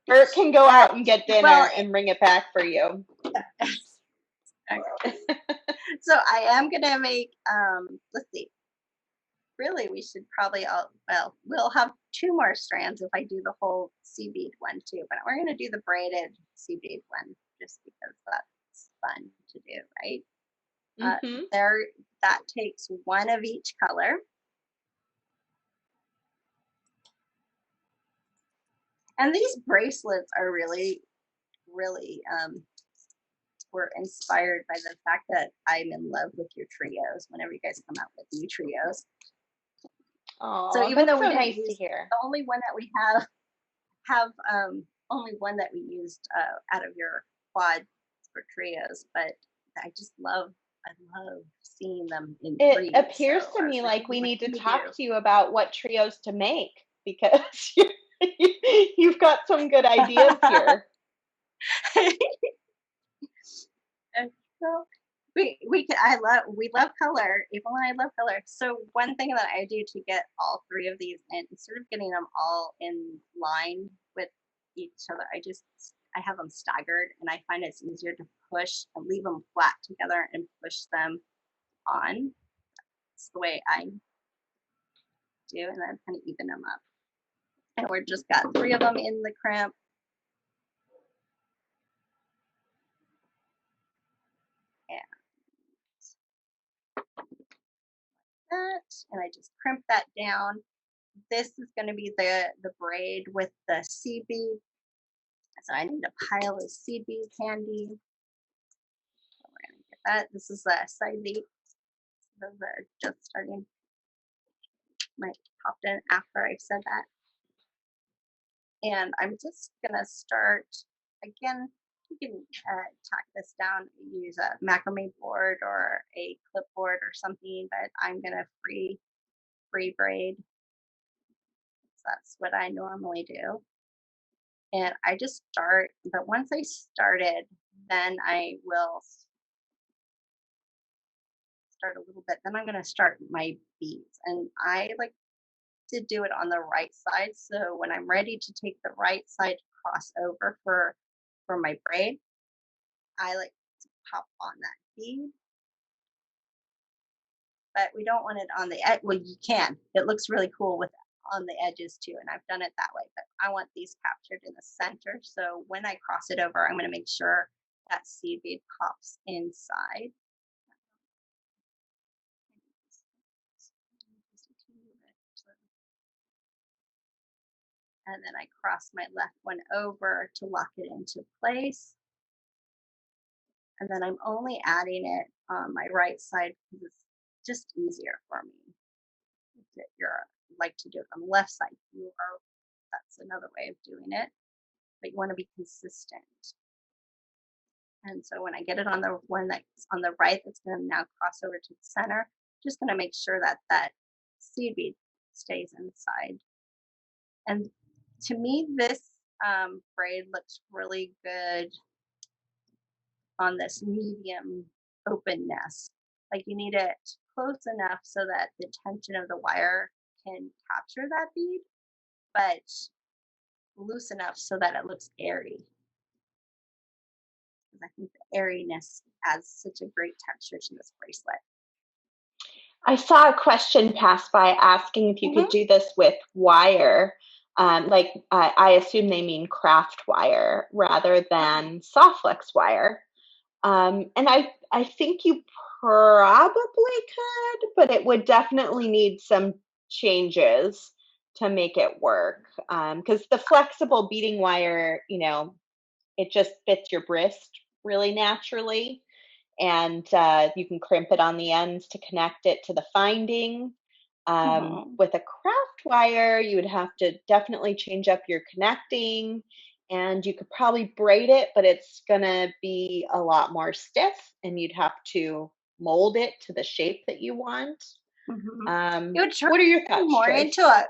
S1: Bert can go
S2: Uh,
S1: out and get
S2: well,
S1: dinner and bring it back for you.
S2: okay. So I am gonna make let's see. Really, we should probably we'll have two more strands if I do the whole sea bead one too, but we're gonna do the braided sea bead one just because that's fun to do, right? Uh,
S1: Mhm.
S2: there, that takes one of each color. And these bracelets are really, really were inspired by the fact that I'm in love with your trios whenever you guys come out with new trios. So
S1: Oh,
S2: even though
S1: that's
S2: we
S1: so
S2: didn't
S1: nice to
S2: use
S1: hear.
S2: the only one that we have only one that we used out of your quad for trios, but I love seeing them in
S1: It
S2: threes. So
S1: appears to
S2: I was
S1: me
S2: like,
S1: like we
S2: what
S1: need to
S2: can we
S1: talk
S2: do?
S1: to you about what trios to make because you've got some good ideas here.
S2: And so we love color, even when I love color. So one thing that I do to get all three of these and instead of getting them all in line with each other, I have them staggered and I find it's easier to push and leave them flat together and push them on. It's the way I do, and then kind of even them up. And we're just got three of them in the crimp. And that, and I just crimp that down. This is going to be the braid with the seed bead. So I need a pile of seed beads handy. So we're going to get that. This is a side bead. Those are just starting. Might popped in after I've said that. And I'm just going to start again. You can tack this down, use a macrame board or a clipboard or something, but I'm going to free braid. So that's what I normally do. And I just start, but once I started, then I will start a little bit. Then I'm going to start my beads. And I like to do it on the right side. So when I'm ready to take the right side to cross over for my braid, I like to pop on that bead. But we don't want it on the edge. Well, you can. It looks really cool with on the edges too, and I've done it that way. But I want these captured in the center. So when I cross it over, I'm going to make sure that seed bead pops inside. And then I cross my left one over to lock it into place. And then I'm only adding it on my right side because it's just easier for me. If you're like to do it on the left side, that's another way of doing it, but you want to be consistent. And so when I get it on the one that's on the right, that's going to now cross over to the center, just going to make sure that that seed bead stays inside. And to me, this braid looks really good on this medium openness. Like you need it close enough so that the tension of the wire can capture that bead, but loose enough so that it looks airy. I think the airiness adds such a great texture to this bracelet.
S1: I saw a question pass by asking if you could do this with wire. I assume they mean craft wire rather than soft flex wire. And I think you probably could, but it would definitely need some changes to make it work. Because the flexible beading wire, it just fits your wrist really naturally. And you can crimp it on the ends to connect it to the finding. With a craft wire, you would have to definitely change up your connecting, and you could probably braid it, but it's gonna be a lot more stiff, and you'd have to mold it to the shape that you want.
S2: It would turn
S1: What are your thoughts,
S2: more
S1: Joyce?
S2: into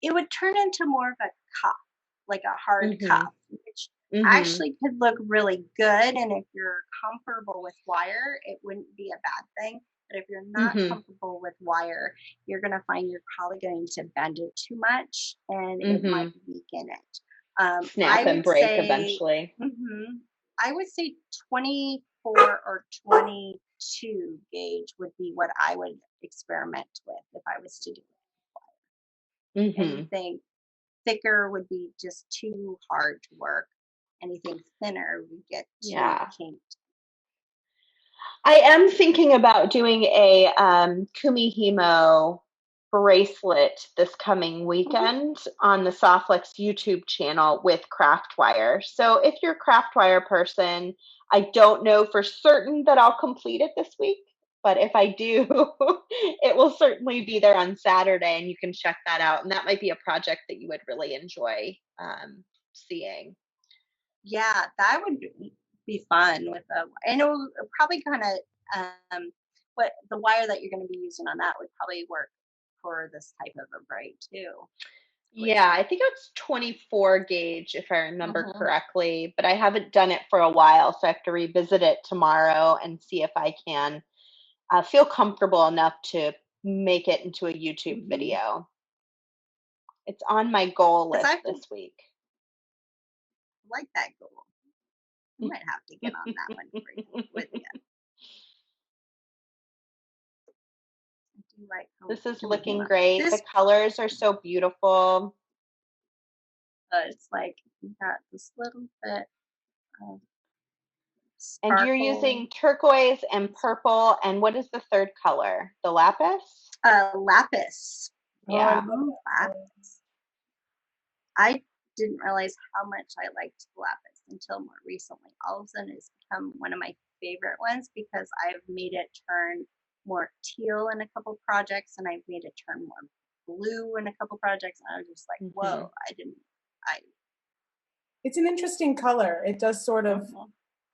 S2: it would turn into more of a cup, like a hard cup, which actually could look really good. And if you're comfortable with wire, it wouldn't be a bad thing. But if you're not comfortable with wire, you're going to find you're probably going to bend it too much and it might weaken it.
S1: Snap and break eventually.
S2: I would say 24 or 22 gauge would be what I would experiment with if I was to do it. Anything thicker would be just too hard to work. Anything thinner would get too kinked.
S1: I am thinking about doing a Kumihimo bracelet this coming weekend on the Softflex YouTube channel with craft wire. So if you're a craft wire person, I don't know for certain that I'll complete it this week, but if I do, it will certainly be there on Saturday, and you can check that out. And that might be a project that you would really enjoy seeing.
S2: Yeah, that would be fun with and it will probably kind of but the wire that you're going to be using on that would probably work for this type of a braid too.
S1: Yeah, I think it's 24 gauge if I remember correctly, but I haven't done it for a while, so I have to revisit it tomorrow and see if I can feel comfortable enough to make it into a YouTube video. It's on my goal list this week.
S2: I like that goal. You might have to get on that one with you.
S1: This is looking great. The colors are so beautiful.
S2: It's like you got this little bit of sparkle.
S1: And you're using turquoise and purple. And what is the third color? The lapis?
S2: Lapis.
S1: Yeah.
S2: Lapis. I didn't realize how much I liked lapis until more recently. All of a sudden, it's become one of my favorite ones because I've made it turn more teal in a couple projects, and I've made it turn more blue in a couple projects. And I was just like, whoa,
S3: It's an interesting color. It does sort of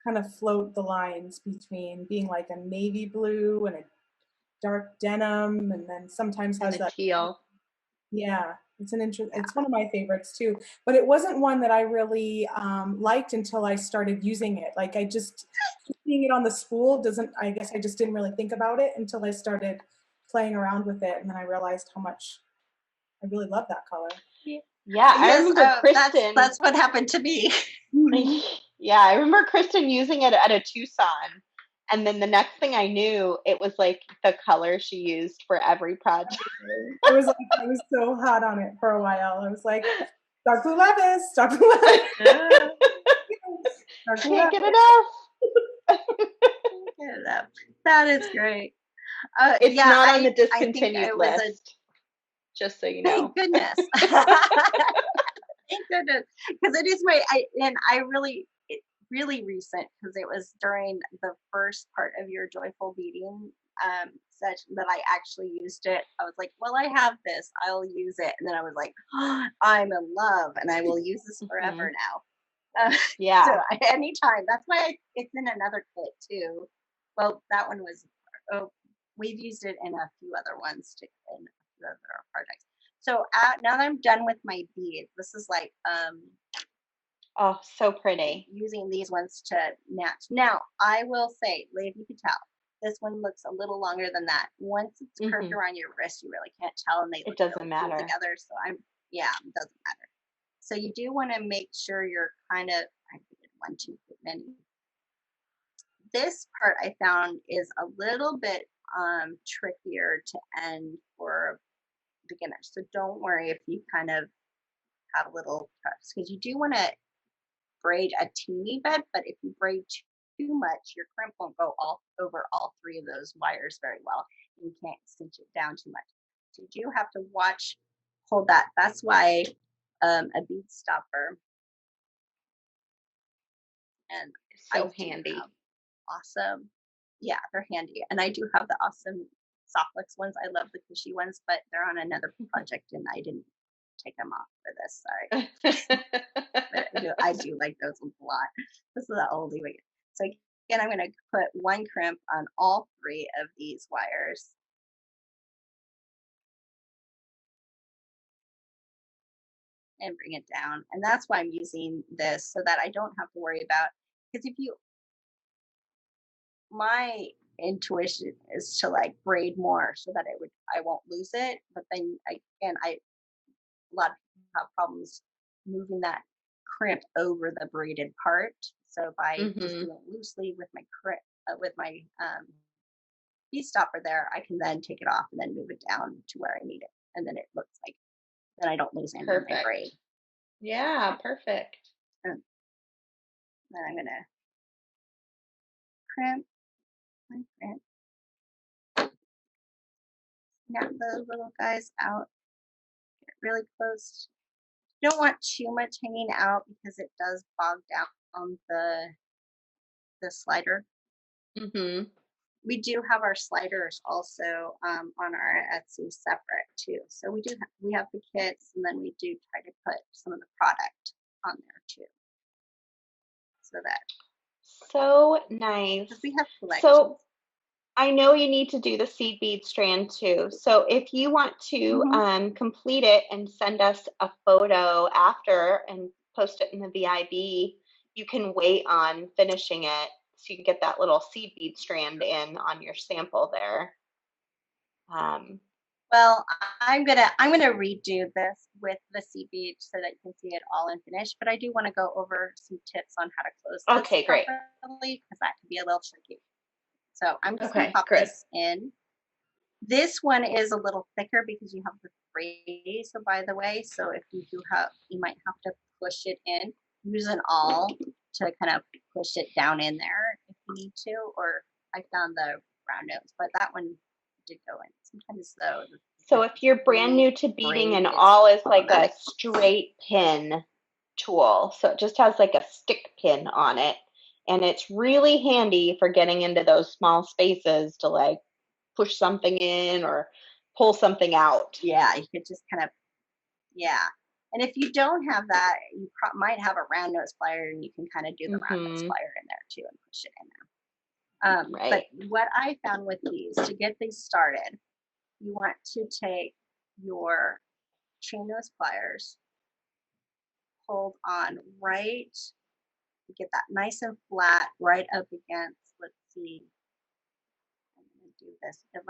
S3: kind of float the lines between being like a navy blue and a dark denim, and then sometimes has that
S1: teal.
S3: Yeah, it's it's one of my favorites too. But it wasn't one that I really liked until I started using it. Like seeing it on the spool I guess I just didn't really think about it until I started playing around with it, and then I realized how much I really love that color.
S1: Yeah, I remember Kristen.
S2: That's what happened to me.
S1: Yeah, I remember Kristen using it at a Tucson. And then the next thing I knew, it was like the color she used for every project.
S3: I was so hot on it for a while. I was like, dark blue lapis, dark blue lapis.
S1: Can't get enough.
S2: Get it up. That is great.
S1: It's not on the discontinued list. Just so you know.
S2: Thank goodness. Thank goodness. Because it is really recent because it was during the first part of your joyful beading session that I actually used it. I was like, well, I have this, I'll use it. And then I was like, oh, I'm in love and I will use this forever now. So
S1: Yeah.
S2: anytime, that's why it's in another kit too. Well, that one was, oh, we've used it in a few other ones too, in a few other projects. So now that I'm done with my beads, this is like
S1: Oh, so pretty.
S2: using these ones to match. Now, I will say, if you can tell, this one looks a little longer than that. Once it's curved around your wrist, you really can't tell, and they
S1: It
S2: look
S1: doesn't
S2: really
S1: matter.
S2: cool together. So yeah, it doesn't matter. So you do want to make sure you're kind of, I did one too many. This part I found is a little bit trickier to end for beginners. So don't worry if you kind of have little cuts, because you do want to braid a teeny bit, but if you braid too much, your crimp won't go all over all three of those wires very well. You can't cinch it down too much. So you do have to watch, hold that. That's why a bead stopper, and
S1: So handy.
S2: Awesome. Yeah, they're handy. And I do have the awesome Softflex ones. I love the cushy ones, but they're on another project and I didn't take them off for this. Sorry. But I do like those ones a lot. This is the oldie way. So again, I'm going to put one crimp on all three of these wires. And bring it down. And that's why I'm using this, so that I don't have to worry about, because my intuition is to like braid more so that I won't lose it. But then again, a lot of people have problems moving that crimp over the braided part. So by just doing it loosely with my bead stopper there, I can then take it off and then move it down to where I need it. And then it looks like, then I don't lose any of my braid.
S1: Yeah, perfect.
S2: And then I'm going to crimp my crimp. Snap those little guys out. Get really close. You don't want too much hanging out because it does bog down the slider. We do have our sliders also on our Etsy separate too. So we have the kits, and then we do try to put some of the product on there too. So that.
S1: So nice.
S2: We have collections.
S1: So I know you need to do the seed bead strand too. So if you want to complete it and send us a photo after and post it in the VIB, you can wait on finishing it so you can get that little seed bead strand in on your sample there.
S2: Well, I'm gonna redo this with the seed bead so that you can see it all and finished. But I do want to go over some tips on how to close this
S1: great.
S2: properly, because that can be a little tricky. So I'm just going to pop this in. This one is a little thicker because you have the three. So by the way, so if you you might have to push it in. Use an awl to kind of push it down in there if you need to. Or I found the round nose, but that one did go in. Sometimes though.
S1: So if you're brand new to beading, an awl is like a straight pin tool. So it just has like a stick pin on it. And it's really handy for getting into those small spaces to like push something in or pull something out.
S2: Yeah, you could just kind of, yeah. And if you don't have that, you might have a round nose plier, and you can kind of do the round nose plier in there too and push it in there. But what I found with these, to get these started, you want to take your chain nose pliers, hold on right, get that nice and flat right up against, let's see, I'm going to do this. The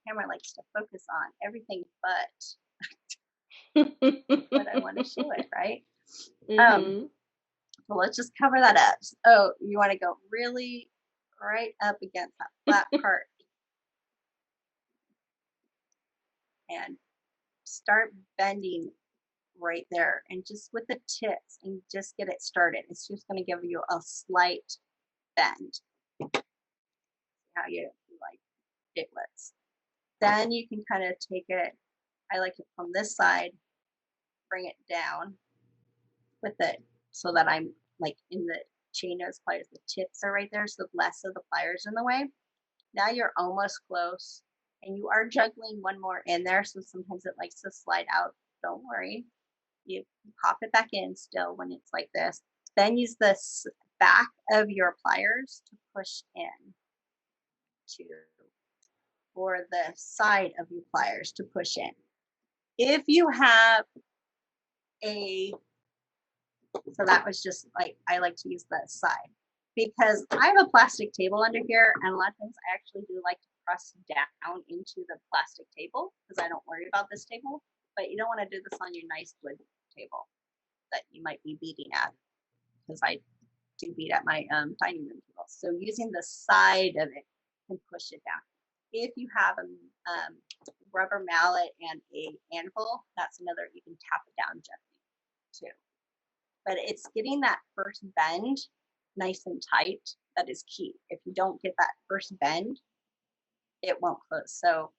S2: camera likes to focus on everything but what I want to show it, right? So let's just cover that up. Oh, you want to go really right up against that flat part and start bending right there, and just with the tips, and just get it started. It's just going to give you a slight bend. How you like it looks. Then you can kind of take it, I like it from this side, bring it down with it so that I'm like in the chain nose pliers, the tips are right there, so less of the pliers in the way. Now you're almost close, and you are juggling one more in there, so sometimes it likes to slide out. Don't worry. You pop it back in still when it's like this. Then use the back of your pliers to push in to, or the side of your pliers to push in. If you have so that was just like, I like to use the side because I have a plastic table under here, and a lot of times I actually do like to press down into the plastic table because I don't worry about this table, but you don't want to do this on your nice wood table that you might be beading at, because I do bead at my dining room table. So using the side of it can push it down. If you have a rubber mallet and a anvil, that's another, you can tap it down gently too. But it's getting that first bend nice and tight that is key. If you don't get that first bend, it won't close. So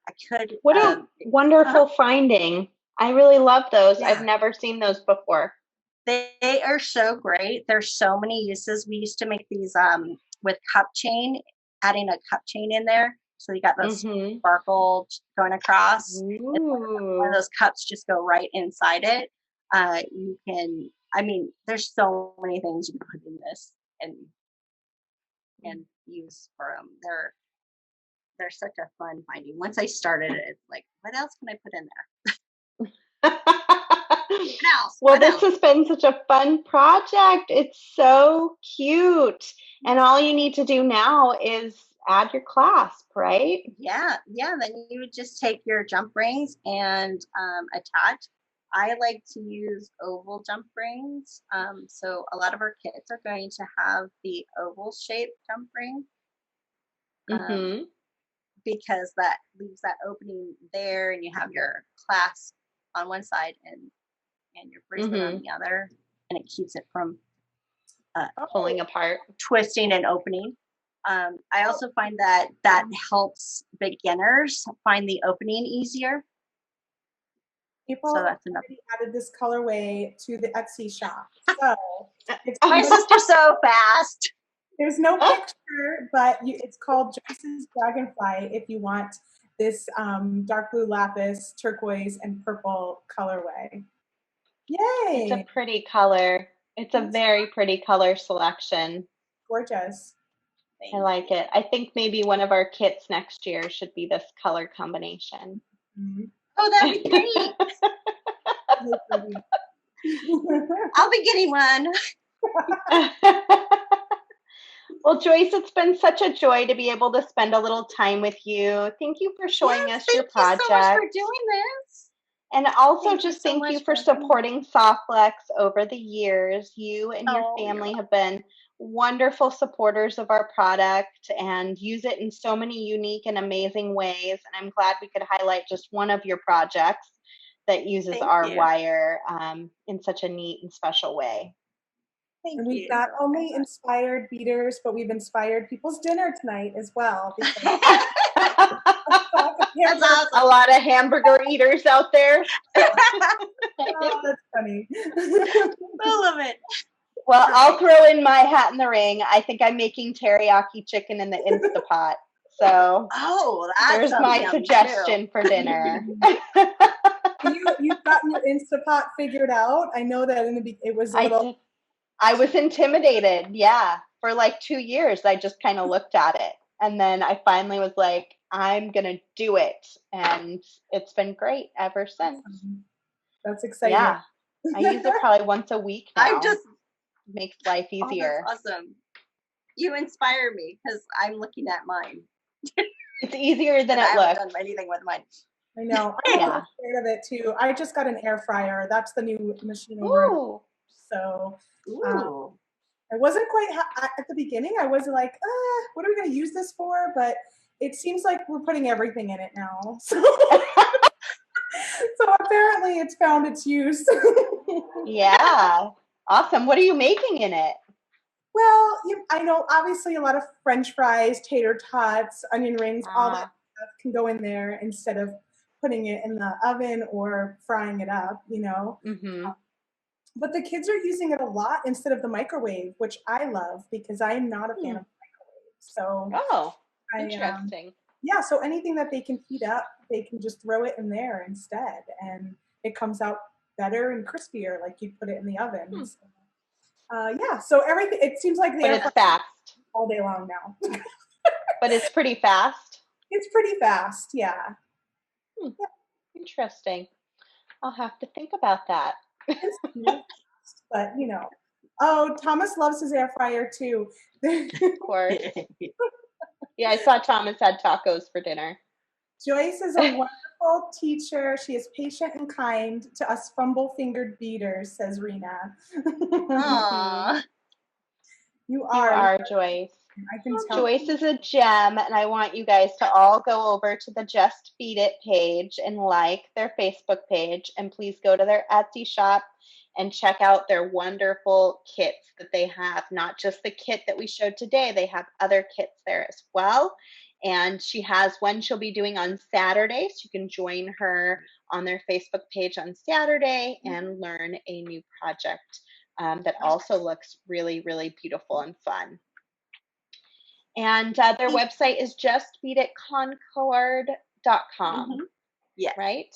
S2: I could.
S1: What a wonderful finding. I really love those.
S2: Yeah.
S1: I've never seen those before.
S2: They are so great. There's so many uses. We used to make these with cup chain, adding a cup chain in there. So you got those sparkle going across. One of those cups just go right inside it. You can, I mean, there's so many things you can put in this and use for them. They're such a fun finding. Once I started it, it's like, what else can I put in there?
S1: Well, this has been such a fun project. It's so cute. And all you need to do now is add your clasp, right?
S2: Yeah. Then you would just take your jump rings and attach. I like to use oval jump rings. So a lot of our kits are going to have the oval shaped jump ring. Because that leaves that opening there, and you have your clasp on one side and your bracelet on the other, and it keeps it from
S1: pulling apart,
S2: twisting and opening. I also find that helps beginners find the opening easier.
S3: People
S2: so that's enough.
S3: Added this colorway to the Etsy shop. So it's
S2: my sister's so fast.
S3: There's no picture, but it's called Joyce's Dragonfly if you want this dark blue lapis, turquoise, and purple colorway. Yay!
S1: It's a pretty color. It's a very pretty color selection.
S3: Gorgeous.
S1: I like it. I think maybe one of our kits next year should be this color combination.
S2: Oh, that'd be great. I'll be getting one.
S1: Well, Joyce, it's been such a joy to be able to spend a little time with you. Thank you for showing us your project.
S2: Thank you so much for doing this.
S1: And also thank you for supporting Softflex over the years. You and your family have been wonderful supporters of our product and use it in so many unique and amazing ways. And I'm glad we could highlight just one of your projects that uses our wire in such a neat and special way.
S3: And we've not only inspired beaders, but we've inspired people's dinner tonight as well.
S2: That's awesome.
S1: A lot of hamburger eaters out there.
S3: Oh, that's funny.
S2: I love it.
S1: Well, I'll throw in my hat in the ring. I think I'm making teriyaki chicken in the Instapot. So there's my suggestion for dinner.
S3: You've gotten your Instapot figured out. I know that it was a little.
S1: I was intimidated. Yeah. For like 2 years, I just kind of looked at it. And then I finally was like, I'm going to do it. And it's been great ever since.
S3: That's exciting.
S1: Yeah. I use it probably once a week now. Makes life easier.
S2: Oh, that's awesome. You inspire me because I'm looking at mine.
S1: It's easier than it looks.
S2: I haven't done anything with mine.
S3: I know. I'm scared of it too. I just got an air fryer. That's the new machine. So I wasn't quite at the beginning. I was like, what are we going to use this for? But it seems like we're putting everything in it now. So, so apparently it's found its use.
S1: Yeah. Awesome. What are you making in it?
S3: Well, I know obviously a lot of French fries, tater tots, onion rings, all that stuff can go in there instead of putting it in the oven or frying it up, But the kids are using it a lot instead of the microwave, which I love because I'm not a fan of microwave. So
S1: Oh,
S3: I
S1: interesting.
S3: yeah, so anything that they can heat up, they can just throw it in there instead, and it comes out better and crispier, like you put it in the oven. So, yeah, so everything, it seems like
S1: But
S3: they're
S1: it's fast.
S3: all day long now.
S1: But it's pretty fast.
S3: It's pretty fast, yeah.
S1: Yeah. Interesting. I'll have to think about that.
S3: It's fast, but you know. Oh, Thomas loves his air fryer too.
S1: Of course. Yeah, I saw Thomas had tacos for dinner.
S3: Joyce is a wonderful teacher. She is patient and kind to us fumble-fingered beaders, says Rena.
S2: Aww.
S3: You
S1: You
S3: are.
S1: are, Joyce.
S3: I can tell.
S1: Joyce is a gem, and I want you guys to all go over to the Just Beat It page and like their Facebook page, and please go to their Etsy shop and check out their wonderful kits that they have. Not just the kit that we showed today, they have other kits there as well. And she has one she'll be doing on Saturday, so you can join her on their Facebook page on Saturday and learn a new project that also looks really, really beautiful and fun. And their website is justbeatitconcord.com,
S2: Yes.
S1: right?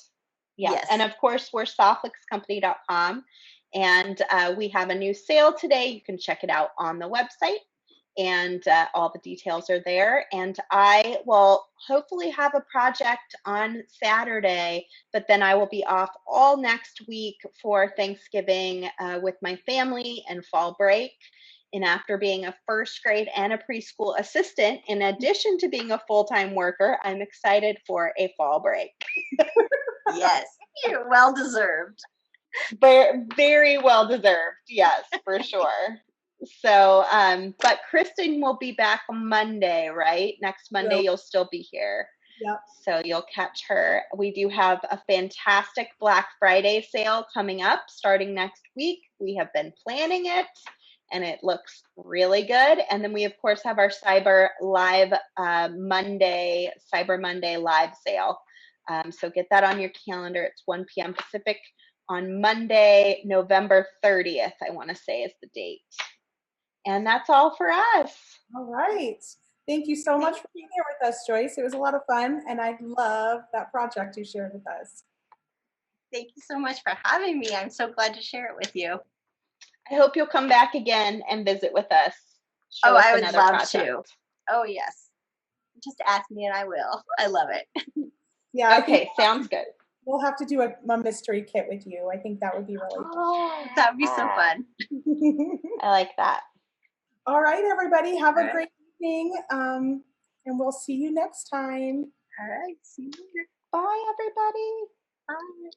S1: Yeah.
S2: Yes.
S1: And of course, we're softlickscompany.com. And we have a new sale today. You can check it out on the website. And all the details are there. And I will hopefully have a project on Saturday, but then I will be off all next week for Thanksgiving with my family and fall break. And after being a first grade and a preschool assistant, in addition to being a full-time worker, I'm excited for a fall break.
S2: Yes, you're well deserved.
S1: Very, very well deserved. Yes, for sure. So, but Kristen will be back Monday, right? Next Monday,
S3: Yep.
S1: you'll still be here.
S3: Yep.
S1: So you'll catch her. We do have a fantastic Black Friday sale coming up starting next week. We have been planning it and it looks really good. And then we, of course, have our Cyber Monday live sale. So get that on your calendar. It's 1 p.m. Pacific on Monday, November 30th, I want to say is the date. And that's all for us.
S3: All right. Thank you so much for being here with us, Joyce. It was a lot of fun, and I love that project you shared with us.
S2: Thank you so much for having me. I'm so glad to share it with you.
S1: I hope you'll come back again and visit with us.
S2: Oh, I would love to. Oh, yes. Just ask me and I will. I love it.
S3: Yeah.
S1: Okay, sounds good.
S3: We'll have to do a mystery kit with you. I think that would be really fun.
S2: Oh, that would be so fun.
S1: I like that.
S3: All right, everybody. Have a great evening. And we'll see you next time.
S2: All right. See you later.
S1: Bye, everybody.
S2: Bye.